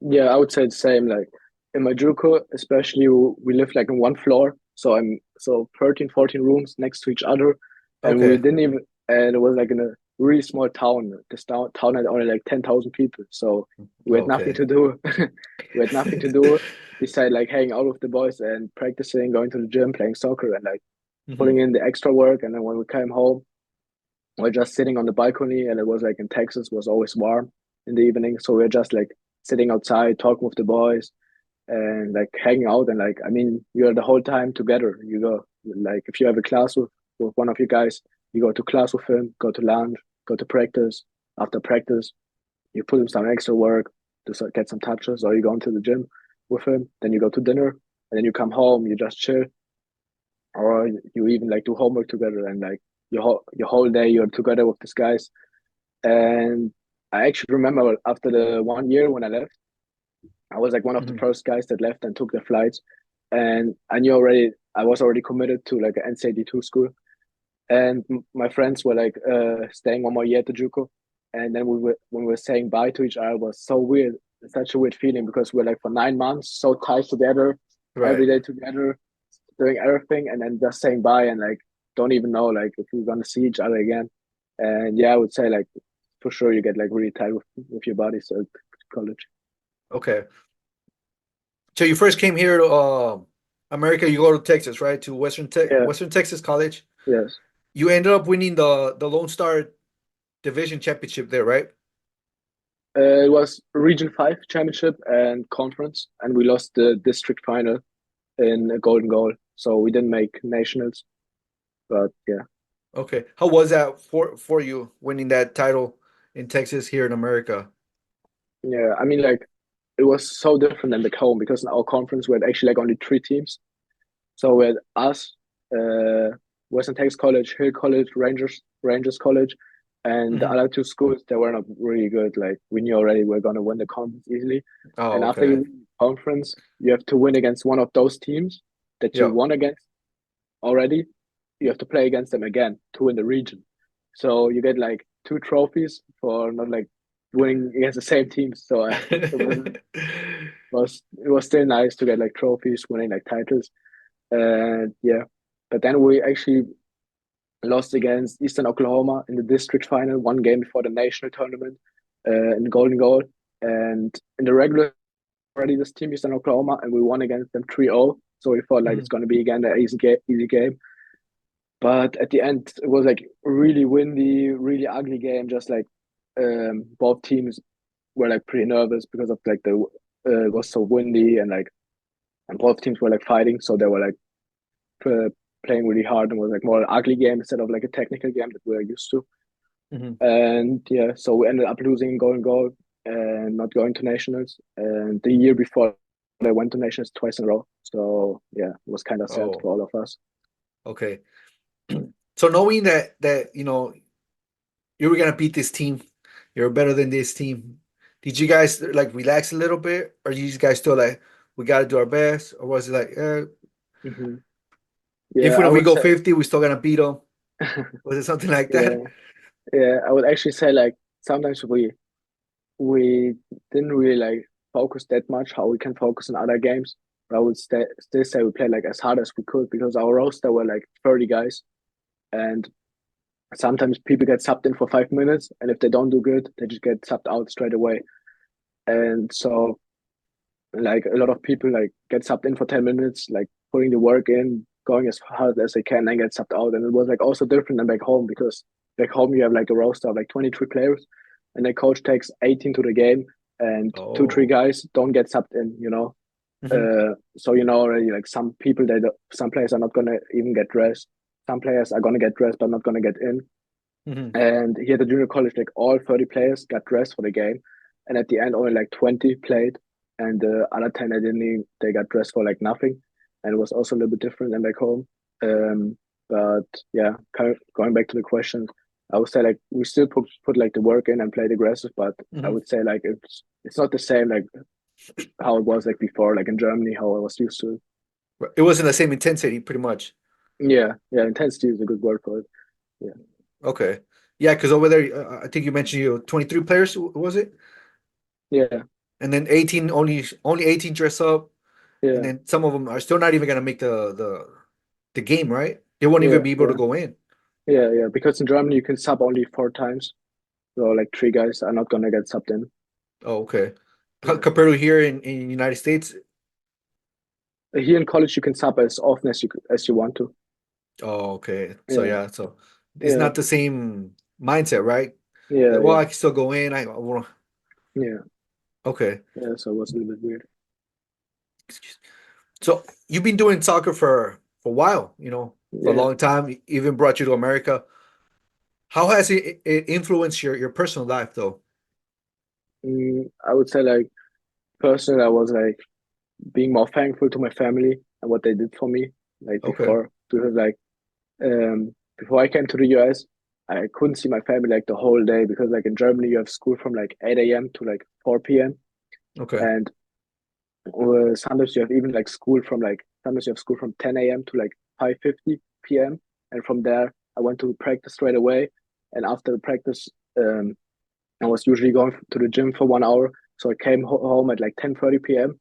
yeah. I would say the same. Like in my JUCO, especially, we live like in one floor, so I'm so 13, 14 rooms next to each other, and we Okay. didn't even. And it was like in a really small town. This town had only like 10,000 people, so we had nothing Okay. to do. We had nothing to do besides like hanging out with the boys and practicing, going to the gym, playing soccer, and like Hmm. putting in the extra work. And then when we came home, we're just sitting on the balcony, and it was like in Texas was always warm in the evening, so we're just like sitting outside talking with the boys and like hanging out. And like I mean, you're the whole time together. You go like if you have a class with one of you guys, you go to class with him, go to lunch, go to practice. After practice, you put in some extra work to get some touches, or you go into the gym with him. Then you go to dinner, and then you come home. You just chill, or you even like do homework together, and like your whole day you're together with these guys. And I actually remember after the 1 year when I left, I was like one of the Hmm. first guys that left and took the flights. And I knew already I was already committed to like an NCAD2 school. And my friends were like staying 1 more year at the JUCO. And then when we were saying bye to each other, it was so weird. It's such a weird feeling because we're like for 9 months so tied together, every Right. day together, doing everything, and then just saying bye and like don't even know like if we're gonna see each other again. And yeah, I would say like for sure you get like really tired with your body. So college. Okay. So you first came here to America. You go to Texas, right? To Yeah. Western Texas College. Yes. You ended up winning the Lone Star Division Championship there, right? It was Region 5 championship and conference, and we lost the district final in a golden goal. So we didn't make nationals, but yeah. Okay. How was that for you winning that title in Texas here in America? Yeah, I mean, like, it was so different than back home because in our conference we had actually like only 3 teams. So we had us, uh, Western Texas College, Hill College, Rangers College, and the Hmm. other two schools they were not really good. Like we knew already we are gonna win the conference easily. And Oh, after you okay. win the conference, you have to win against one of those teams that you Yeah. won against already. You have to play against them again to win the region. So you get like 2 trophies for not like winning against the same teams. So it was still nice to get like trophies, winning like titles. And yeah, but then we actually lost against Eastern Oklahoma in the district final, 1 game before the national tournament, in Golden Goal. And in the regular already this team Eastern Oklahoma, and we won against them 3-0. So we thought like Mhm. it's gonna be again an easy game. But at the end, it was like really windy, really ugly game. Just like both teams were like pretty nervous because of like it was so windy, and both teams were like fighting, so they were like uh, playing really hard, and was like more an ugly game instead of like a technical game that we're used to. Mhm. And yeah, so we ended up losing in Golden Goal and not going to nationals. And the year before, they went to nationals twice in a row. So yeah, it was kind of sad Oh, for all of us. okay. So knowing that you were gonna beat this team, you're better than this team. Did you guys like relax a little bit, or you guys still like we got to do our best, or was it like Hmm. if Yeah, we I don't we would go say. 50, we still gonna beat them? Was it something like Yeah, that? yeah. I would actually say like sometimes we didn't really like focus that much how we can focus on other games. But I would still say we played like as hard as we could because our roster were like 30 guys, and sometimes people get subbed in for 5 minutes, and if they don't do good, they just get subbed out straight away. And so like a lot of people like get subbed in for 10 minutes, like putting the work in, going as hard as they can, and get subbed out. And it was like also different than back home because back home you have like a roster of like 23 players. and the coach takes 18 to the game, and two, three Oh. guys don't get subbed in, you know. Hmm. So you know already, like some people, some players are not gonna even get dressed. Some players are gonna get dressed but not gonna get in. Hmm. And here at the junior college, like all 30 players got dressed for the game, and at the end only like 20 played, and the other 10 they got dressed for like nothing, and it was also a little bit different than back home. But yeah, kind of going back to the question, I would say like we still put like the work in and played aggressive, but I Hmm. would say like it's not the same like how it was like before, like in Germany, how I was used to it. It wasn't the same intensity, pretty much. Yeah, yeah, intensity is a good word for it. Yeah, Okay. Yeah, because over there, I think you mentioned you 23 players, was it? yeah, And then 18 only 18 dress up, and yeah, then some of them are still not even gonna make the game, right? They won't even yeah, be able to yeah, go in. yeah, yeah. Because in Germany you can sub only 4 times, so like three guys are not gonna get subbed in. Oh, okay. Yeah. Compared to here in United States. Here in college you can sub as often as you want to. Oh, okay. So Yeah, yeah, so it's yeah, not the same mindset, right? yeah, Like, well, yeah, I can still go in. I want. yeah, Okay. yeah. So it was a little bit weird. Excuse- So you've been doing soccer for a while, for a Yeah. long time. Even brought you to America. How has it influenced your personal life, though? I would say like personally, I was like being more thankful to my family and what they did for me. Like Okay. before, because like before I came to the US, I couldn't see my family like the whole day because like in Germany you have school from like 8 a.m. to like 4 p.m. Okay. and sometimes you have even like school from like sometimes you have school from 10 a.m. to like 5:50 p.m. And from there I went to practice straight away. And after the practice, I was usually going to the gym for 1 hour. So I came home at like 10:30 p.m.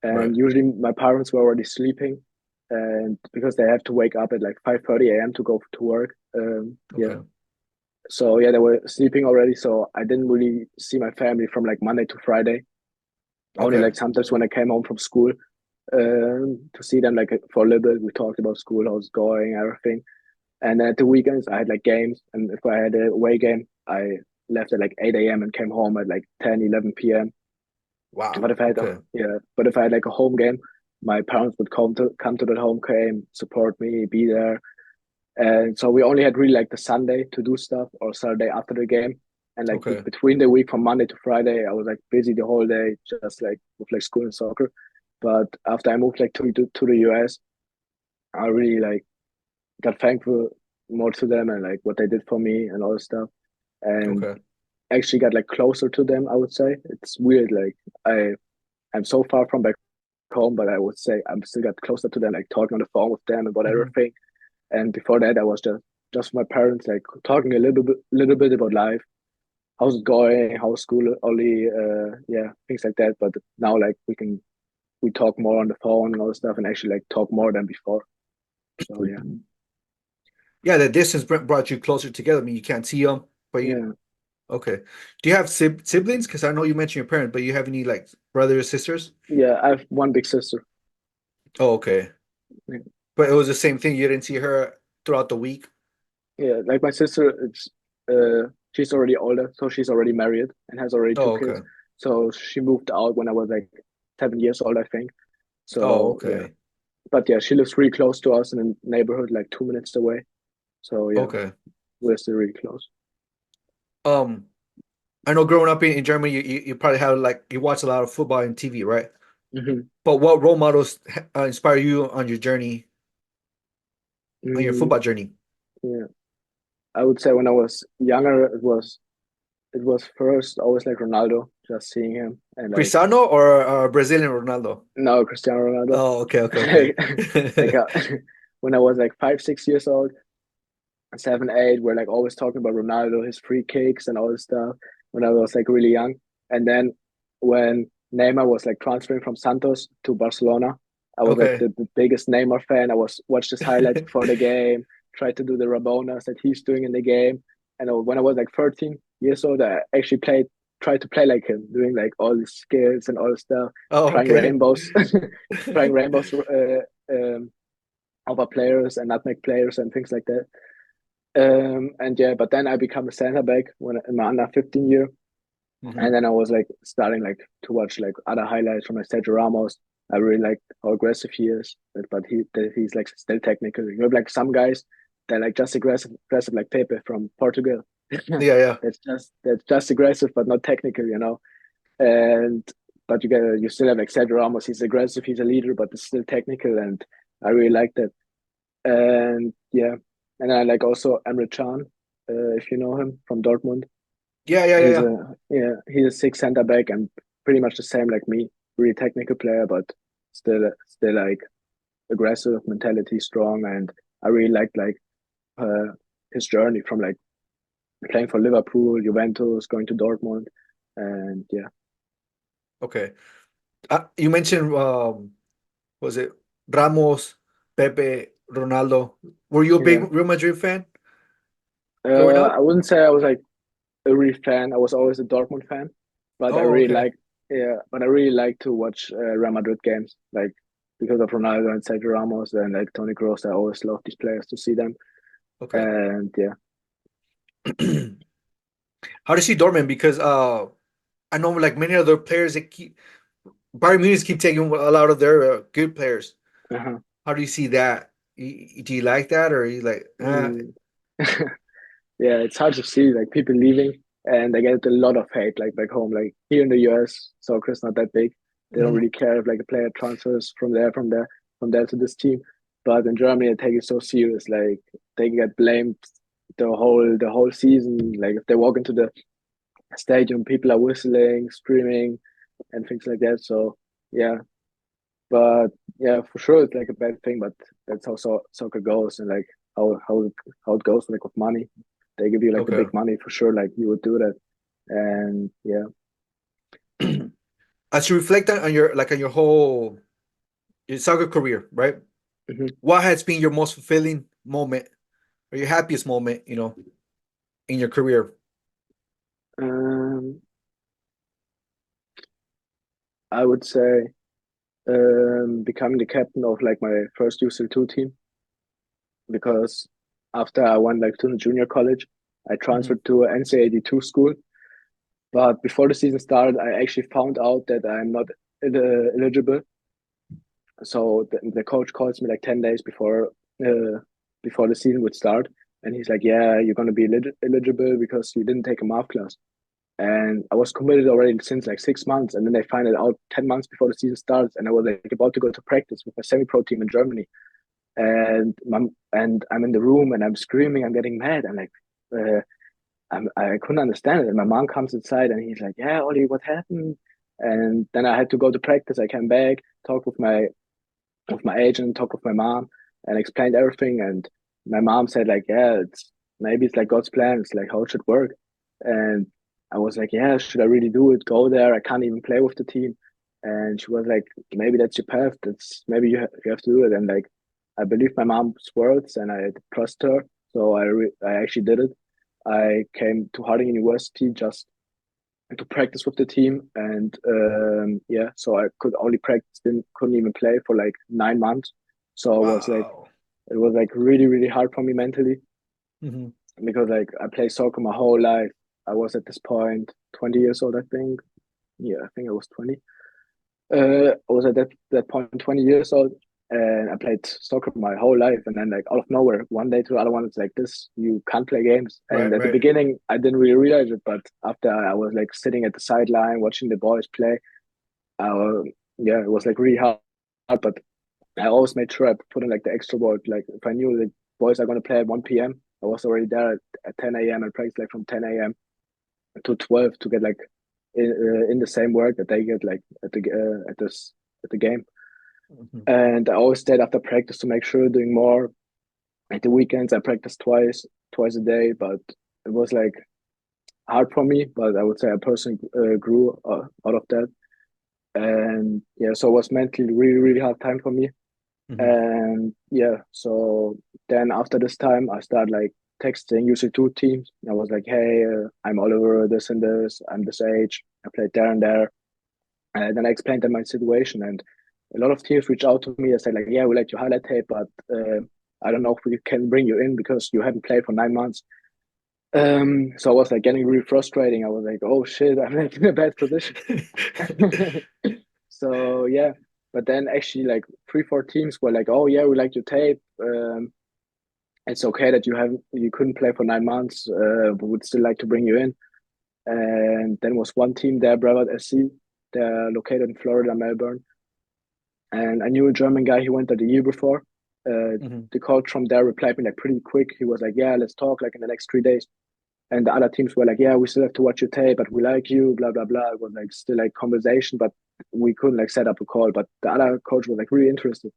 Right. And usually my parents were already sleeping, and because they have to wake up at like 5:30 a.m. to go to work. Yeah. Okay. So yeah, they were sleeping already. So I didn't really see my family from like Monday to Friday. Only Okay. like sometimes when I came home from school, to see them like for a little bit. We talked about school, how it's going, everything. And then at the weekends, I had like games. And if I had a away game, I left at like 8 a.m. and came home at like 10, 11 p.m. But Wow. if I had a Okay. yeah, but if I had like a home game, my parents would come to the home game, support me, be there. And so we only had really like the Sunday to do stuff or Saturday after the game. And like Okay. between the week from Monday to Friday, I was like busy the whole day, just like with like school and soccer. But after I moved like to the US, I really like got thankful more to them and like what they did for me and all this stuff. And Okay. actually got like closer to them, I would say. It's weird. Like I'm so far from back home, but I would say I'm still got closer to them, like talking on the phone with them about Hmm. everything. And before that, I was just with my parents, like talking a little bit about life, how's it going, how's school, only, yeah, things like that. But now, like we talk more on the phone and all this stuff, and actually like talk more than before. So yeah, Yeah, the distance brought you closer together. I mean, you can't see them, but you. yeah, Okay. Do you have siblings? Because I know you mentioned your parents, but you have any like brothers or sisters? yeah. I have one big sister. Oh, okay. Yeah, But it was the same thing. You didn't see her throughout the week. yeah, like my sister, she's already older, so she's already married and has already two Oh, kids. okay. So she moved out when I was like 7 years old, I think. Oh, So yeah, okay. but yeah, she lives really close to us in the neighborhood, like 2 minutes away. So yeah, Okay. we're still really close. Um, I know growing up in Germany, you probably have like you watch a lot of football and TV, right? Hmm. But what role models inspire you on your journey, on your Mm, football journey? yeah, I would say when I was younger, it was first always like Ronaldo, just seeing him and like Cristiano or Brazilian Ronaldo? no Cristiano Ronaldo. Oh, okay, okay, like, like okay. when I was like 5, 6 years old, 7, 8, we're like always talking about Ronaldo, his free kicks and all this stuff when I was like really young. And then when Neymar was like transferring from Santos to Barcelona, I was like Okay. the biggest Neymar fan. I was watched his highlights before the game, tried to do the Rabonas that he's doing in the game. And when I was like 13 years old, I actually tried to play like him, doing like all the skills and all the stuff, Oh, trying okay. rainbows, trying rainbows over players and nutmeg players and things like that. And yeah, but then I become a center back when in my under 15 year. Hmm. And then I was like starting like to watch like other highlights from like Sergio Ramos. I really like how aggressive he is, but he's like still technical. You have like some guys that like just aggressive like Pepe from Portugal. Yeah, yeah. That's just aggressive but not technical, you know. And but you still have like Sergio Ramos. He's aggressive, he's a leader, but it's still technical, and I really like that. And yeah, and I like also Emre Can, if you know him from Dortmund. Yeah, yeah, yeah, He's yeah. a yeah, he's a six center back and pretty much the same like me. Really technical player, but still like aggressive mentality, strong, and I really like uh, his journey from like playing for Liverpool, Juventus, going to Dortmund, and yeah. Okay. You mentioned was it Ramos, Pepe, Ronaldo? Were you a big Yeah. Real Madrid fan growing I up? wouldn't say I was like a real fan. I was always a Dortmund fan, but Oh, okay. I really like to watch Real Madrid games, like because of Ronaldo and Sergio Ramos and like Toni Kroos. I always love these players to see them, Okay. and yeah. How do you see Dortmund? Because I know like many other players that keep Bayern Munich keep taking a lot of their good players. Uh-huh. How do you see that? Do you like that, or are you like, Mm. Yeah, it's hard to see like people leaving, and I get a lot of hate like back home. Like here in the US, soccer is not that big. They don't mhm. really care if like a player transfers from there to this team. But in Germany, they take it so serious. Like they get blamed the whole season. Like if they walk into the stadium, people are whistling, screaming, and things like that. So yeah, but yeah, for sure it's like a bad thing. But that's how soccer goes, and like how it goes like with money. They give you like the Okay. big money for sure. Like you would do that, and yeah. As you reflect on your whole your soccer career, right? Mhm. What has been your most fulfilling moment or your happiest moment, in your career? Um, I would say becoming the captain of like my first USL2 team because after I went like to the junior college, I Mhm. transferred to a NCAD2 school. But before the season started, I actually found out that I'm not eligible. So the coach calls me like 10 days before the season would start, and he's like, "Yeah, you're gonna be eligible because you didn't take a math class." And I was committed already since like 6 months, and then they find it out 10 months before the season starts, and I was like about to go to practice with my semi-pro team in Germany, and I'm in the room and I'm screaming, I'm getting mad, I'm like, uh, I couldn't understand it, and my mom comes inside and he's like, "Yeah, Ollie, what happened?" And then I had to go to practice. I came back, talked with my agent, talked with my mom, and explained everything. And my mom said like, "Yeah, maybe it's like God's plan. It's like how it should work." And I was like, "Yeah, should I really do it? Go there? I can't even play with the team." And she was like, "Maybe that's your path. That's maybe you have to do it." And like, I believe my mom's words, and I trust her. So I actually did it. I came to Harding University just to practice with the team, and yeah, so I could only practice, couldn't even play for like 9 months. So Wow. it was like really really hard for me mentally Hmm. because like I played soccer my whole life. I was at this point 20 years old, I think. Yeah, I think I was 20. I was at that point 20 years old, and I played soccer my whole life. And then like out of nowhere, one day to the other one, it's like this: you can't play games. And Right, at the right. beginning, I didn't really realize it, but after I was like sitting at the sideline watching the boys play, uh, yeah, it was like really hard. But I always made sure I put in like the extra work. Like if I knew the boys are gonna play at 1 p.m., I was already there at 10 a.m. and practiced like from 10 a.m. to 12 to get like in the same work that they get like at the game. Mhm. And I always stayed after practice to make sure doing more. At the weekends, I practiced twice a day, but it was like hard for me. But I would say I personally grew out of that. And yeah, so it was mentally really, really hard time for me. Mhm. And yeah, so then after this time, I started like texting UC2 teams. I was like, "Hey, I'm Oliver, this and this. I'm this age. I played there and there." And then I explained them my situation, and a lot of teams reached out to me and said like, "Yeah, we like your highlight tape, but I don't know if we can bring you in because you haven't played for 9 months." So I was like getting really frustrating. I was like, oh shit, I'm like in a bad position. So yeah, but then actually like 3, 4 teams were like, oh yeah, we like your tape. It's okay that you couldn't play for 9 months. We would still like to bring you in. And then was one team there, Brevard SC. They're located in Florida, Melbourne. And I knew a German guy. He went there the year before. Mhm. The coach from there replied me like pretty quick. He was like, "Yeah, let's talk like in the next 3 days." And the other teams were like, "Yeah, we still have to watch your tape, but we like you." Blah blah blah. It was like still like conversation, but we couldn't like set up a call. But the other coach was like really interested.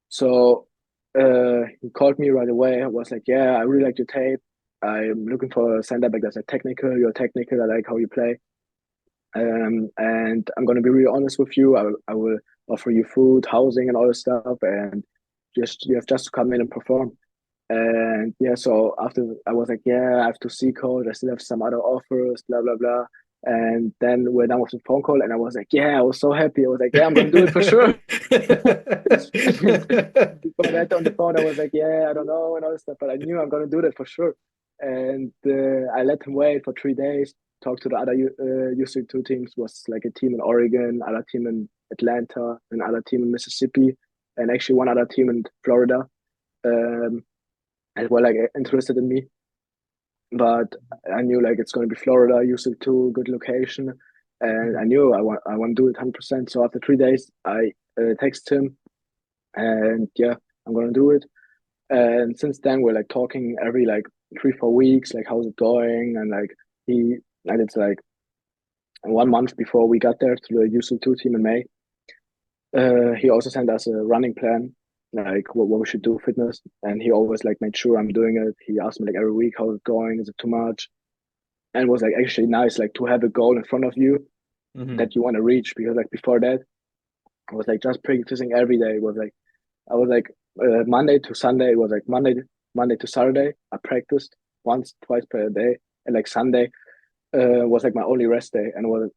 So he called me right away. I was like, "Yeah, I really like your tape. I'm looking for a center back that's like technical. You're technical. I like how you play. And I'm gonna be really honest with you. I will offer you food, housing, and all this stuff, and just you have just to come in and perform." And yeah, so after I was like, yeah, I have to see code. I still have some other offers, blah blah blah. And then we're done with the phone call, and I was like, yeah, I was so happy. I was like, yeah, I'm gonna do it for sure. Before that on the phone, I was like, yeah, I don't know and all this stuff, but I knew I'm gonna do that for sure. And I let him wait for 3 days. Talked to the other UC2 teams. Was like a team in Oregon, other team in Atlanta, another team in Mississippi, and actually one other team in Florida. Um, and were like interested in me. But I knew like it's going to be Florida, UC2, good location, and I Mhm. knew I want to do it 100%. So after 3 days, I text him, and yeah, I'm gonna do it. And since then, we're like talking every like 3, 4 weeks, like how's it going, and like he and it's like 1 month before we got there to the UC2 team in May. He also sent us a running plan, like what we should do fitness, and he always like made sure I'm doing it. He asked me like every week how's it going, is it too much, and it was like actually nice like to have a goal in front of you Mhm. that you want to reach because like before that I was like just practicing every day. It was like I was like Monday to Sunday. It was like Monday to Saturday. I practiced once twice per day, and like Sunday was like my only rest day, and was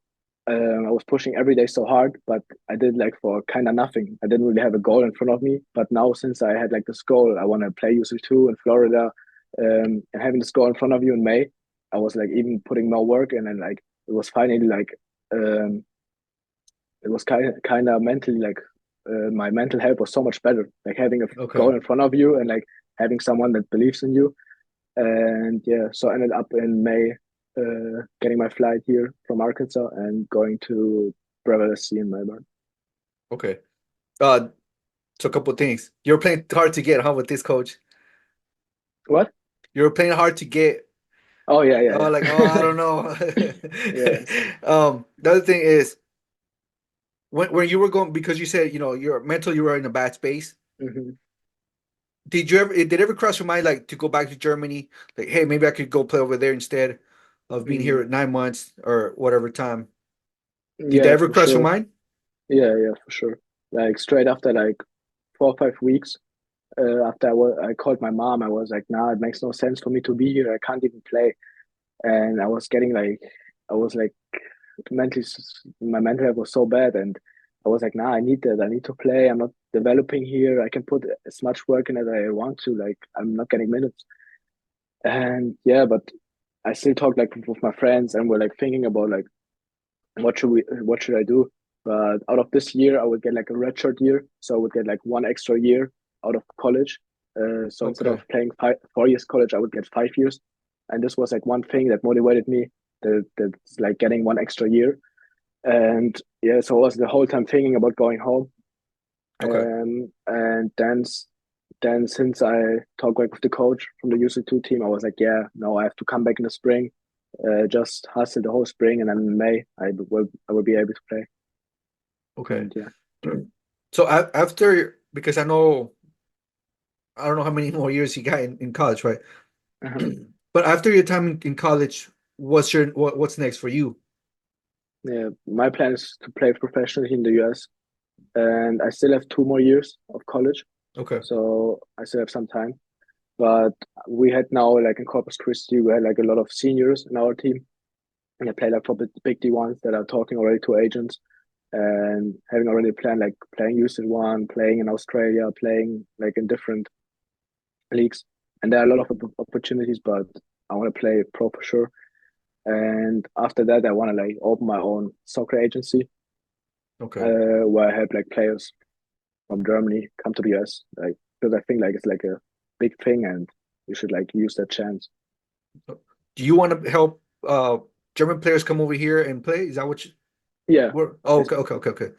I was pushing every day so hard, but I did like for kind of nothing. I didn't really have a goal in front of me. But now, since I had like this goal, I want to play UC2 in Florida, and having this goal in front of you in May, I was like even putting more work in, and like it was finally like um, it was kind of mentally like my mental health was so much better. Like having a Okay. goal in front of you and like having someone that believes in you. And yeah, so I ended up in May getting my flight here from Arkansas and going to Brevard SC in Melbourne. Okay. Uh, so a couple things. You're playing hard to get, huh, with this coach? What? You're playing hard to get. Oh yeah, yeah, Like, oh, I yeah. don't know. Yeah. The other thing is when you were going because you said you're mental, you were in a bad space. Hmm. Did it ever cross your mind like to go back to Germany? Like, hey, maybe I could go play over there instead of being here Hmm. at 9 months or whatever time. Did that Yeah, ever for cross your sure. mind? Yeah, yeah, for sure. Like straight after like 4 or 5 weeks, after I called my mom, I was like, nah, it makes no sense for me to be here. I can't even play. And I was getting like, I was like mentally, my mental health was so bad. And I was like, nah, I need that. I need to play. I'm not developing here. I can put as much work in as I want to. Like, I'm not getting minutes. And yeah, but I still talk like with my friends and we're like thinking about like, what should I do? But out of this year, I would get like a redshirt year. So I would get like one extra year out of college. So instead of Okay. playing 4 years college, I would get 5 years. And this was like one thing that motivated me that's like getting one extra year. And yeah, so I was the whole time thinking about going home. Okay. And then since I talked like with the coach from the UC2 team, I was like, yeah, no, I have to come back in the spring, just hustle the whole spring, and then in May I will be able to play. Okay. And yeah. So after because I don't know how many more years you got in college, right? But after your time in college, what's next for you? Yeah, my plan is to play professionally in the US, and I still have 2 more years of college, Okay. so I still have some time. But we had now like in Corpus Christi, we had like a lot of seniors in our team, and I play like for big D1s that are talking already to agents and having already planned like playing UC1, playing in Australia, playing like in different leagues. And there are a lot of opportunities, but I want to play pro for sure. And after that, I want to like open my own soccer agency, Okay. where I help like players from Germany come to the US, like because I think like it's like a big thing, and you should like use that chance. Do you want to help German players come over here and play? Is that what you Yeah, were? Oh, it's, okay.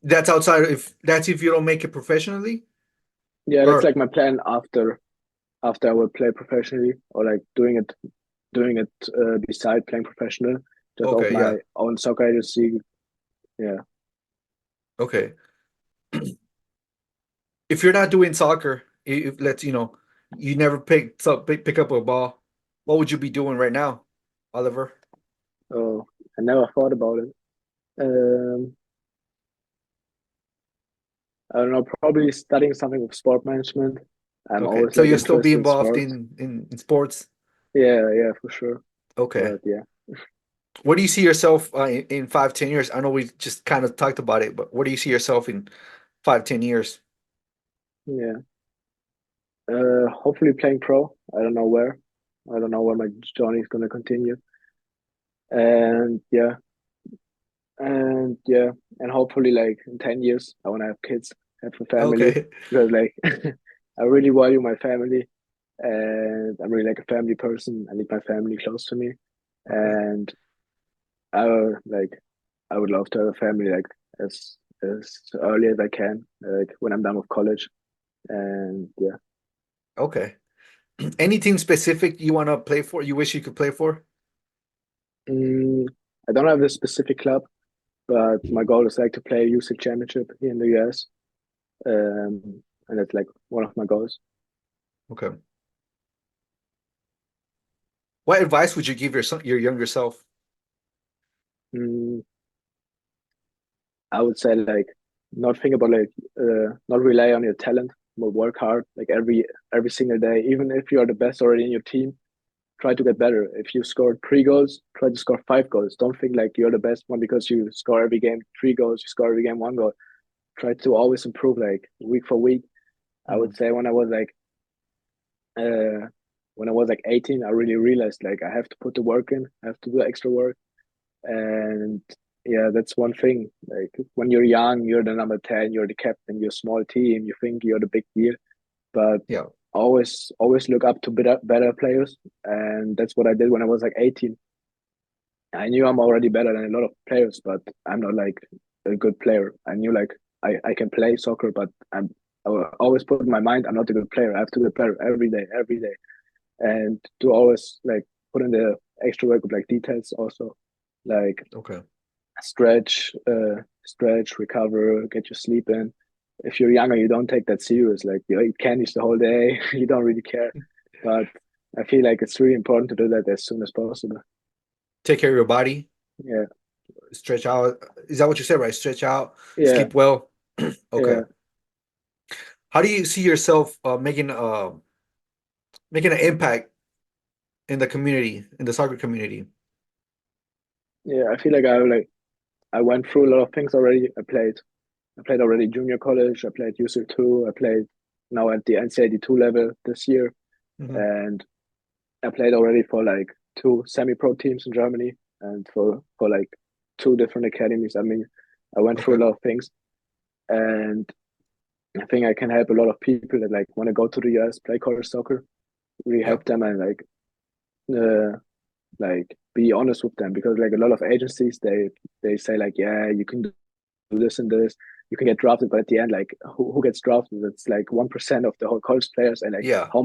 That's outside if you don't make it professionally, yeah, that's or like my plan after I will play professionally, or like doing it beside playing professional. Just open okay, yeah, my own soccer agency. Yeah, okay. If you're not doing soccer, if let's you never pick up a ball, what would you be doing right now, Oliver? oh, I never thought about it. Um, I don't know, probably studying something with sport management. I'm Okay, always so like you'll still be interested in involved sports. in sports. Yeah, for sure. Okay, But yeah, where do you see yourself in 5, 10 years? I know we just kind of talked about it, but where do you see yourself in 5, 10 years? yeah. Hopefully playing pro. I don't know where. I don't know where my journey is gonna continue. And yeah, and yeah, and hopefully like in 10 years, I wanna have kids, have a family, Okay, because like I really value my family, and I'm really like a family person. I need my family close to me, okay, and like I would love to have a family like as early as I can, like when I'm done with college. And yeah, okay. Any team specific you want to play for? You wish you could play for? mm, I don't have a specific club, but my goal is like to play a UC championship here in the US. And that's like one of my goals. Okay. What advice would you give your younger self? Mm, I would say like not think about like not rely on your talent, but work hard like every single day. Even if you are the best already in your team, try to get better. If you scored 3 goals, try to score 5 goals. Don't think like you're the best one because you score every game 3 goals, you score every game 1 goal. Try to always improve like week for week. I would Mm, say uh when I was like 18, I really realized like I have to put the work in, I have to do extra work. And yeah, that's one thing. Like when you're young, you're the number 10, you're the captain, you're a small team, you think you're the big deal. But yeah. always look up to better players. And that's what I did when I was like 18. I knew I'm already better than a lot of players, but I'm not like a good player. I knew like I can play soccer, but I will always put in my mind I'm not a good player. I have to be a player every day, and to always like put in the extra work with like details also, like Okay. stretch, recover, get your sleep in. If you're younger, you don't take that serious. Like you eat candies the whole day, you don't really care. But I feel like it's really important to do that as soon as possible. Take care of your body. Yeah, Stretch out. Is that what you said, right? Stretch out. yeah, Sleep well. Okay. yeah, How do you see yourself making an impact in the community, in the soccer community? yeah. I feel like I went through a lot of things already. I played already junior college. I played UC2. I played now at the NCAD2 level this year, Hmm. and I played already for like two semi-pro teams in Germany and for like two different academies. I mean, I went through Okay. a lot of things, and I think I can help a lot of people that like want to go to the US, play college soccer, really Yeah. help them and uh, like be honest with them, because like a lot of agencies they say like, yeah, you can do this and this, you can get drafted, but at the end like who gets drafted? It's like 1% of the whole college players, and like Yeah. how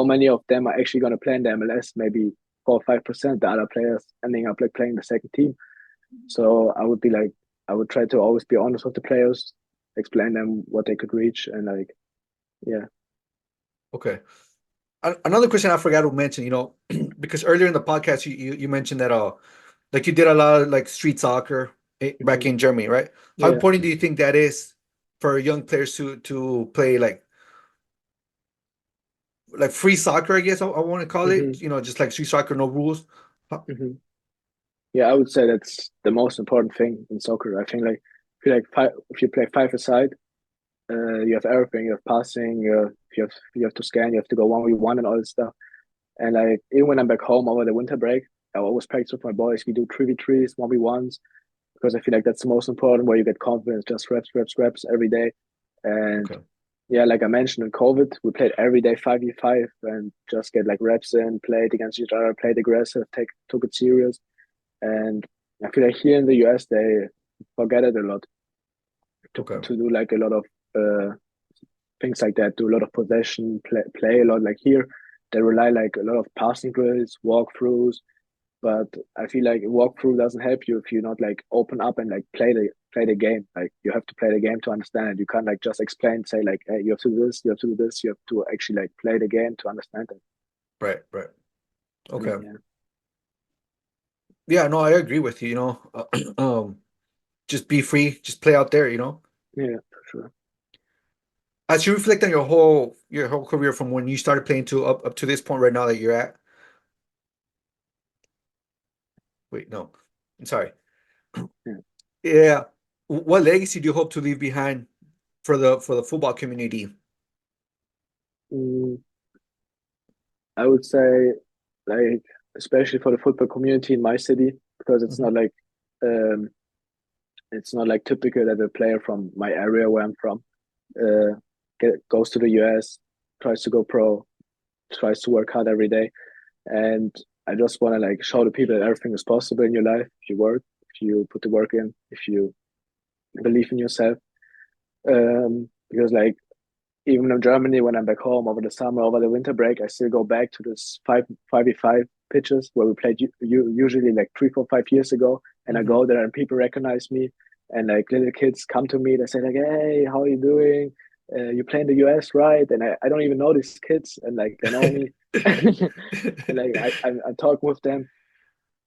many of them are actually going to play in the MLS? Maybe 4 or 5%. The other players ending up like playing the second team. So I would try to always be honest with the players, explain them what they could reach, and like yeah. Okay. Another question I forgot to mention, because earlier in the podcast you mentioned that like you did a lot of like street soccer back Mhm. in Germany, right? How Yeah. important do you think that is for young players to play like free soccer, I guess I want to call it, Hmm. just like street soccer, no rules. Hmm. Yeah, I would say that's the most important thing in soccer. I think like if you play 5 aside, You have everything. You have passing. You have to scan. You have to go 1v1 and all this stuff. And like even when I'm back home over the winter break, I always practice with my boys. We do 3v3s, 1v1s, because I feel like that's the most important, where you get confidence, just reps, reps, reps every day. And Okay. yeah, like I mentioned in COVID, we played every day 5v5 and just get like reps in, played against each other, played aggressive, took it serious. And I feel like here in the US they forget it a lot Okay. to do like a lot of uh, things like that, do a lot of possession, play a lot. Like here, they rely like a lot of passing drills, walkthroughs. But I feel like a walkthrough doesn't help you if you not like open up and like play the game. Like you have to play the game to understand it. You can't like just explain, say like, hey, you have to do this, you have to do this. You have to actually like play the game to understand it. Right. Right. Okay. And, yeah, Yeah. No, I agree with you. Just be free. Just play out there. yeah, for sure. As you reflect on your whole career from when you started playing to up to this point right now that you're at. Wait, no. I'm sorry. Yeah. Yeah. What legacy do you hope to leave behind for the football community? Mm, I would say like especially for the football community in my city, because Mhm. um it's not like typical that a player from my area where I'm from uh goes to the US, tries to go pro, tries to work hard every day. And I just want to like show the people that everything is possible in your life if you work, if you put the work in, if you believe in yourself. Because like even in Germany, when I'm back home over the summer, over the winter break, I still go back to this 5v5 pitches where we played usually like 3, 4, 5 years ago. And I Mhm. go there and people recognize me, and like little kids come to me. They say like, "Hey, how are you doing? You play in the US, right?" And I don't even know these kids, and like they know me. And like I talk with them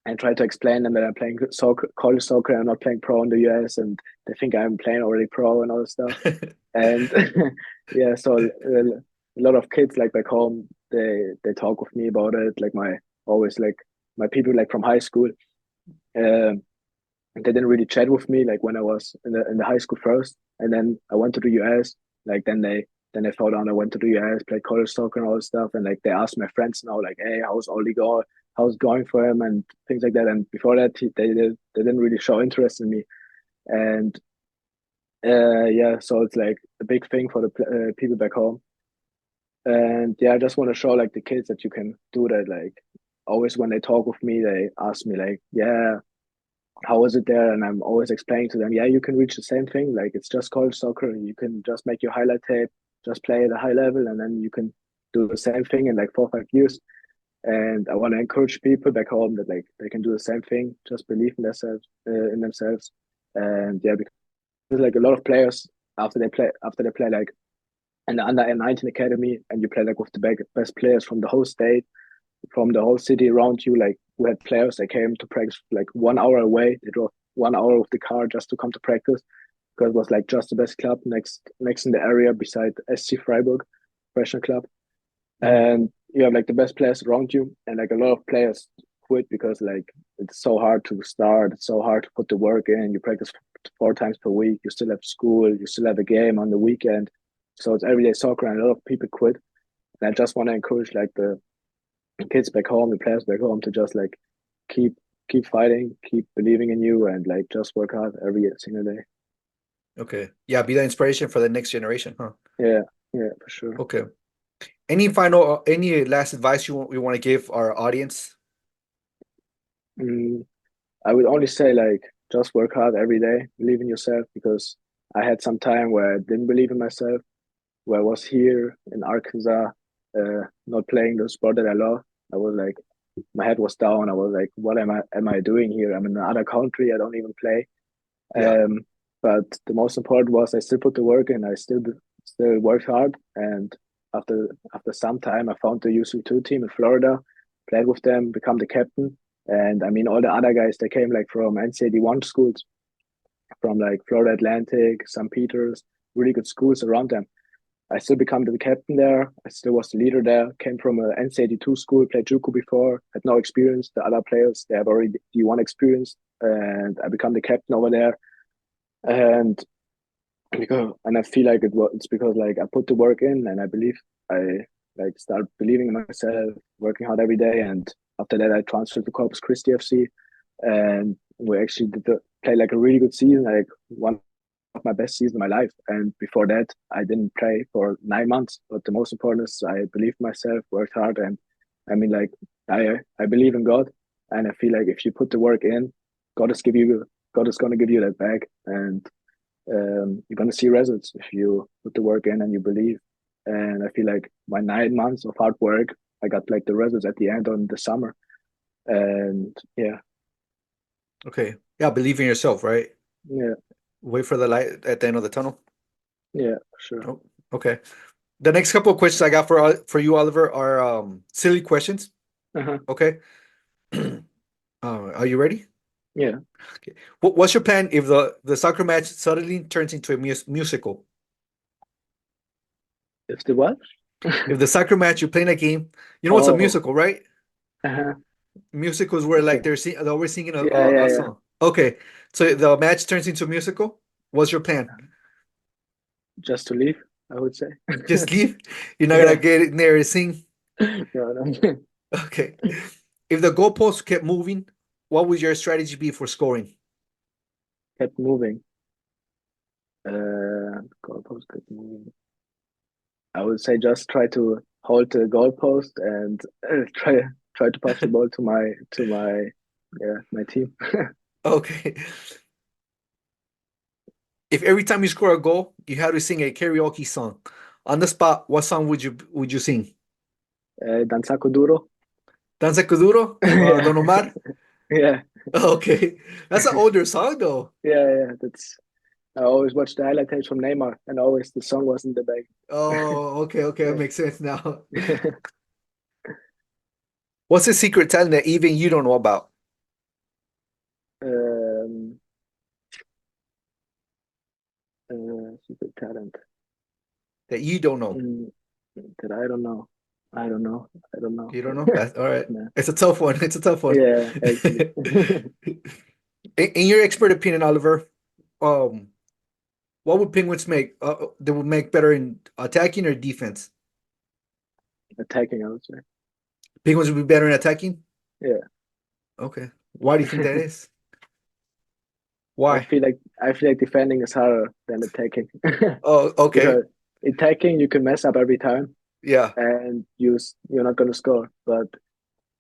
and try to explain them that I'm playing soccer, college soccer. I'm not playing pro in the US, and they think I'm playing already pro and all this stuff. And yeah, so a lot of kids like back home, they talk with me about it. Like my always like my people like from high school, um, they didn't really chat with me like when I was in the high school first, and then I went to the US. Like then they found out I went to the US, played college soccer and all this stuff, and like they asked my friends now like, hey, how's Ollie going? How's it going for him and things like that. And before that, they didn't really show interest in me. And yeah, so it's like a big thing for the people back home. And yeah, I just want to show like the kids that you can do that. Like always when they talk with me, they ask me like, yeah, how is it there? And I'm always explaining to them, yeah, you can reach the same thing. Like it's just college soccer. You can just make your highlight tape, just play at a high level, and then you can do the same thing in like 4 or 5 years. And I want to encourage people back home that like they can do the same thing, just believe in themselves. And yeah, because like a lot of players after they play like in the under 19 academy, and you play like with the best players from the whole state, from the whole city around you. Like we had players that came to practice like 1 hour away. They drove 1 hour with the car just to come to practice, because it was like just the best club next in the area beside SC Freiburg, professional club. Mhm. And you have like the best players around you, and like a lot of players quit because like it's so hard to start, it's so hard to put the work in. You practice 4 times per week, you still have school, you still have a game on the weekend, so it's everyday soccer, and a lot of people quit. And I just want to encourage like the kids back home, the players back home, to just like keep keep fighting, keep believing in you, and like just work hard every single day. Okay. Yeah, be the inspiration for the next generation, huh? Yeah, yeah, for sure. Okay. Any last advice you want to give our audience? mm, I would only say like just work hard every day, believe in yourself, because I had some time where I didn't believe in myself, where I was here in Arkansas, not playing the sport that I love. I was like, my head was down. I was like, what am I doing here? I'm in another country. I don't even play. Yeah. Um, but the most important was I still put the work in. I still worked hard, and after some time, I found the UC2 team in Florida, played with them, become the captain. And I mean, all the other guys, they came like from NCAA one schools, from like Florida Atlantic, St. Peter's, really good schools around them. I still become the captain there. I still was the leader there. Came from a NCAA two school, played JUCO before, had no experience. The other players, they have already D1 experience, and I become the captain over there. And and I feel like it's because like I put the work in and I believe I like start believing in myself, working hard every day, and after that I transferred to Corpus Christi FC, and we actually play like a really good season, like one of my best seasons of my life. And before that, I didn't play for 9 months. But the most important is I believed in myself, worked hard, and I mean like I believe in God, and I feel like if you put the work in, God is give you God is gonna give you that back, and you're gonna see results if you put the work in and you believe. And I feel like my 9 months of hard work, I got like the results at the end on the summer. And yeah, Okay. Yeah, believe in yourself, right? yeah, Wait for the light at the end of the tunnel. yeah, sure. Oh, okay. The next couple of questions I got for you, Oliver, are silly questions. Uh-huh. Okay. Are you ready? Yeah. Okay. What's your plan if the soccer match suddenly turns into a musical? If the what? If the soccer match you're playing a game, you know what's a Oh, musical, right? uh-huh. Musicals where like Okay. they're always singing Yeah, yeah, a yeah. song. Okay, so the match turns into a musical. What's your plan? Just to leave, I would say. Just leave. You're not gonna Yeah. get in there and sing. No, no. Okay. If the goalpost kept moving, what would your strategy be for scoring? Kept moving. Goalpost kept moving. I would say just try to hold the goalpost and try to pass the ball to my team. Okay. If every time you score a goal, you had to sing a karaoke song, on the spot, what song would you sing? Dan Saco Duro. Danza Kuduro, Yeah, Don Omar. yeah, Okay, that's an older song though. yeah. That's I always watch the highlight tapes from Neymar, and always the song was in the back. Oh, okay, that Yeah. makes sense now. What's a secret talent that even you don't know about? um, Super talent. That you don't know. Mm, that I don't know. I don't know. I don't know. You don't know? That's all right. No. It's a tough one. It's a tough one. Yeah, actually. In your expert opinion, Oliver, um, what would Penguins make? They would make better in attacking or defense? Attacking, I would say. Penguins would be better in attacking? Yeah. Okay. Why do you think that is? I Why? feel like I feel like defending is harder than attacking. Oh, okay. Because attacking you can mess up every time Yeah. and you're not gonna score. But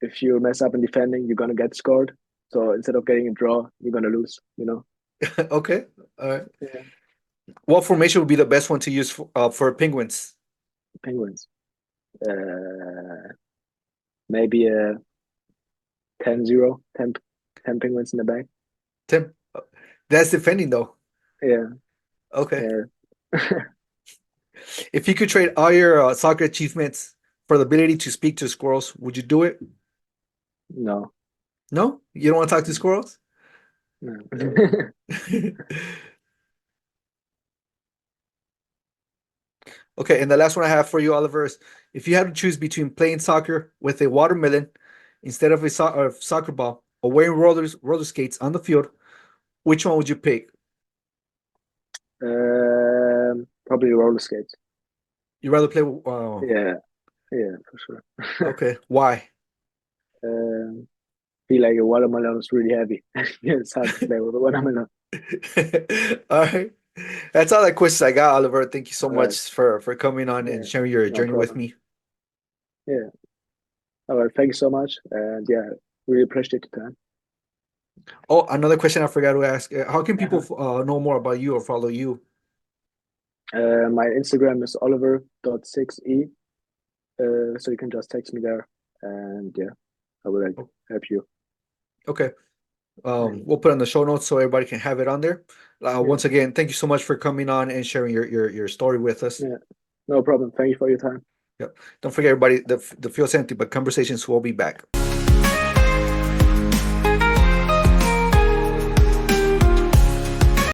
if you mess up in defending, you're gonna get scored. So instead of getting a draw, you're gonna lose, you know? Okay. All right. Yeah. What formation would be the best one to use for Penguins? Penguins. Uh Maybe a 10-0, 10 penguins in the back. Tim, that's defending though. Yeah, Okay. yeah. If you could trade all your soccer achievements for the ability to speak to squirrels, would you do it? No, No? You don't want to talk to squirrels? no. Okay, and the last one I have for you, Oliver, is if you had to choose between playing soccer with a watermelon instead of a soccer ball or wearing roller skates on the field, which one would you pick? Probably roller skates. You'd rather play Yeah, yeah, for sure. okay. Why? Um, Feel like a watermelon is really heavy. It's hard to play with a watermelon. All right. That's all the questions I got, Oliver. Thank you so All right. much for coming on and Yeah, sharing your no journey with problem. me. Yeah. All right. Thank you so much. And yeah, really appreciate your time. Oh, another question I forgot to ask. How can people Uh-huh. know more about you or follow you? My Instagram is oliver.6e. So you can just text me there. And yeah, I will like help you. Okay. Yeah. We'll put it in the show notes so everybody can have it on there. Yeah. Once again, thank you so much for coming on and sharing your story with us. Yeah. No problem. Thank you for your time. Yep. Don't forget, everybody, the field's empty, but conversations will be back.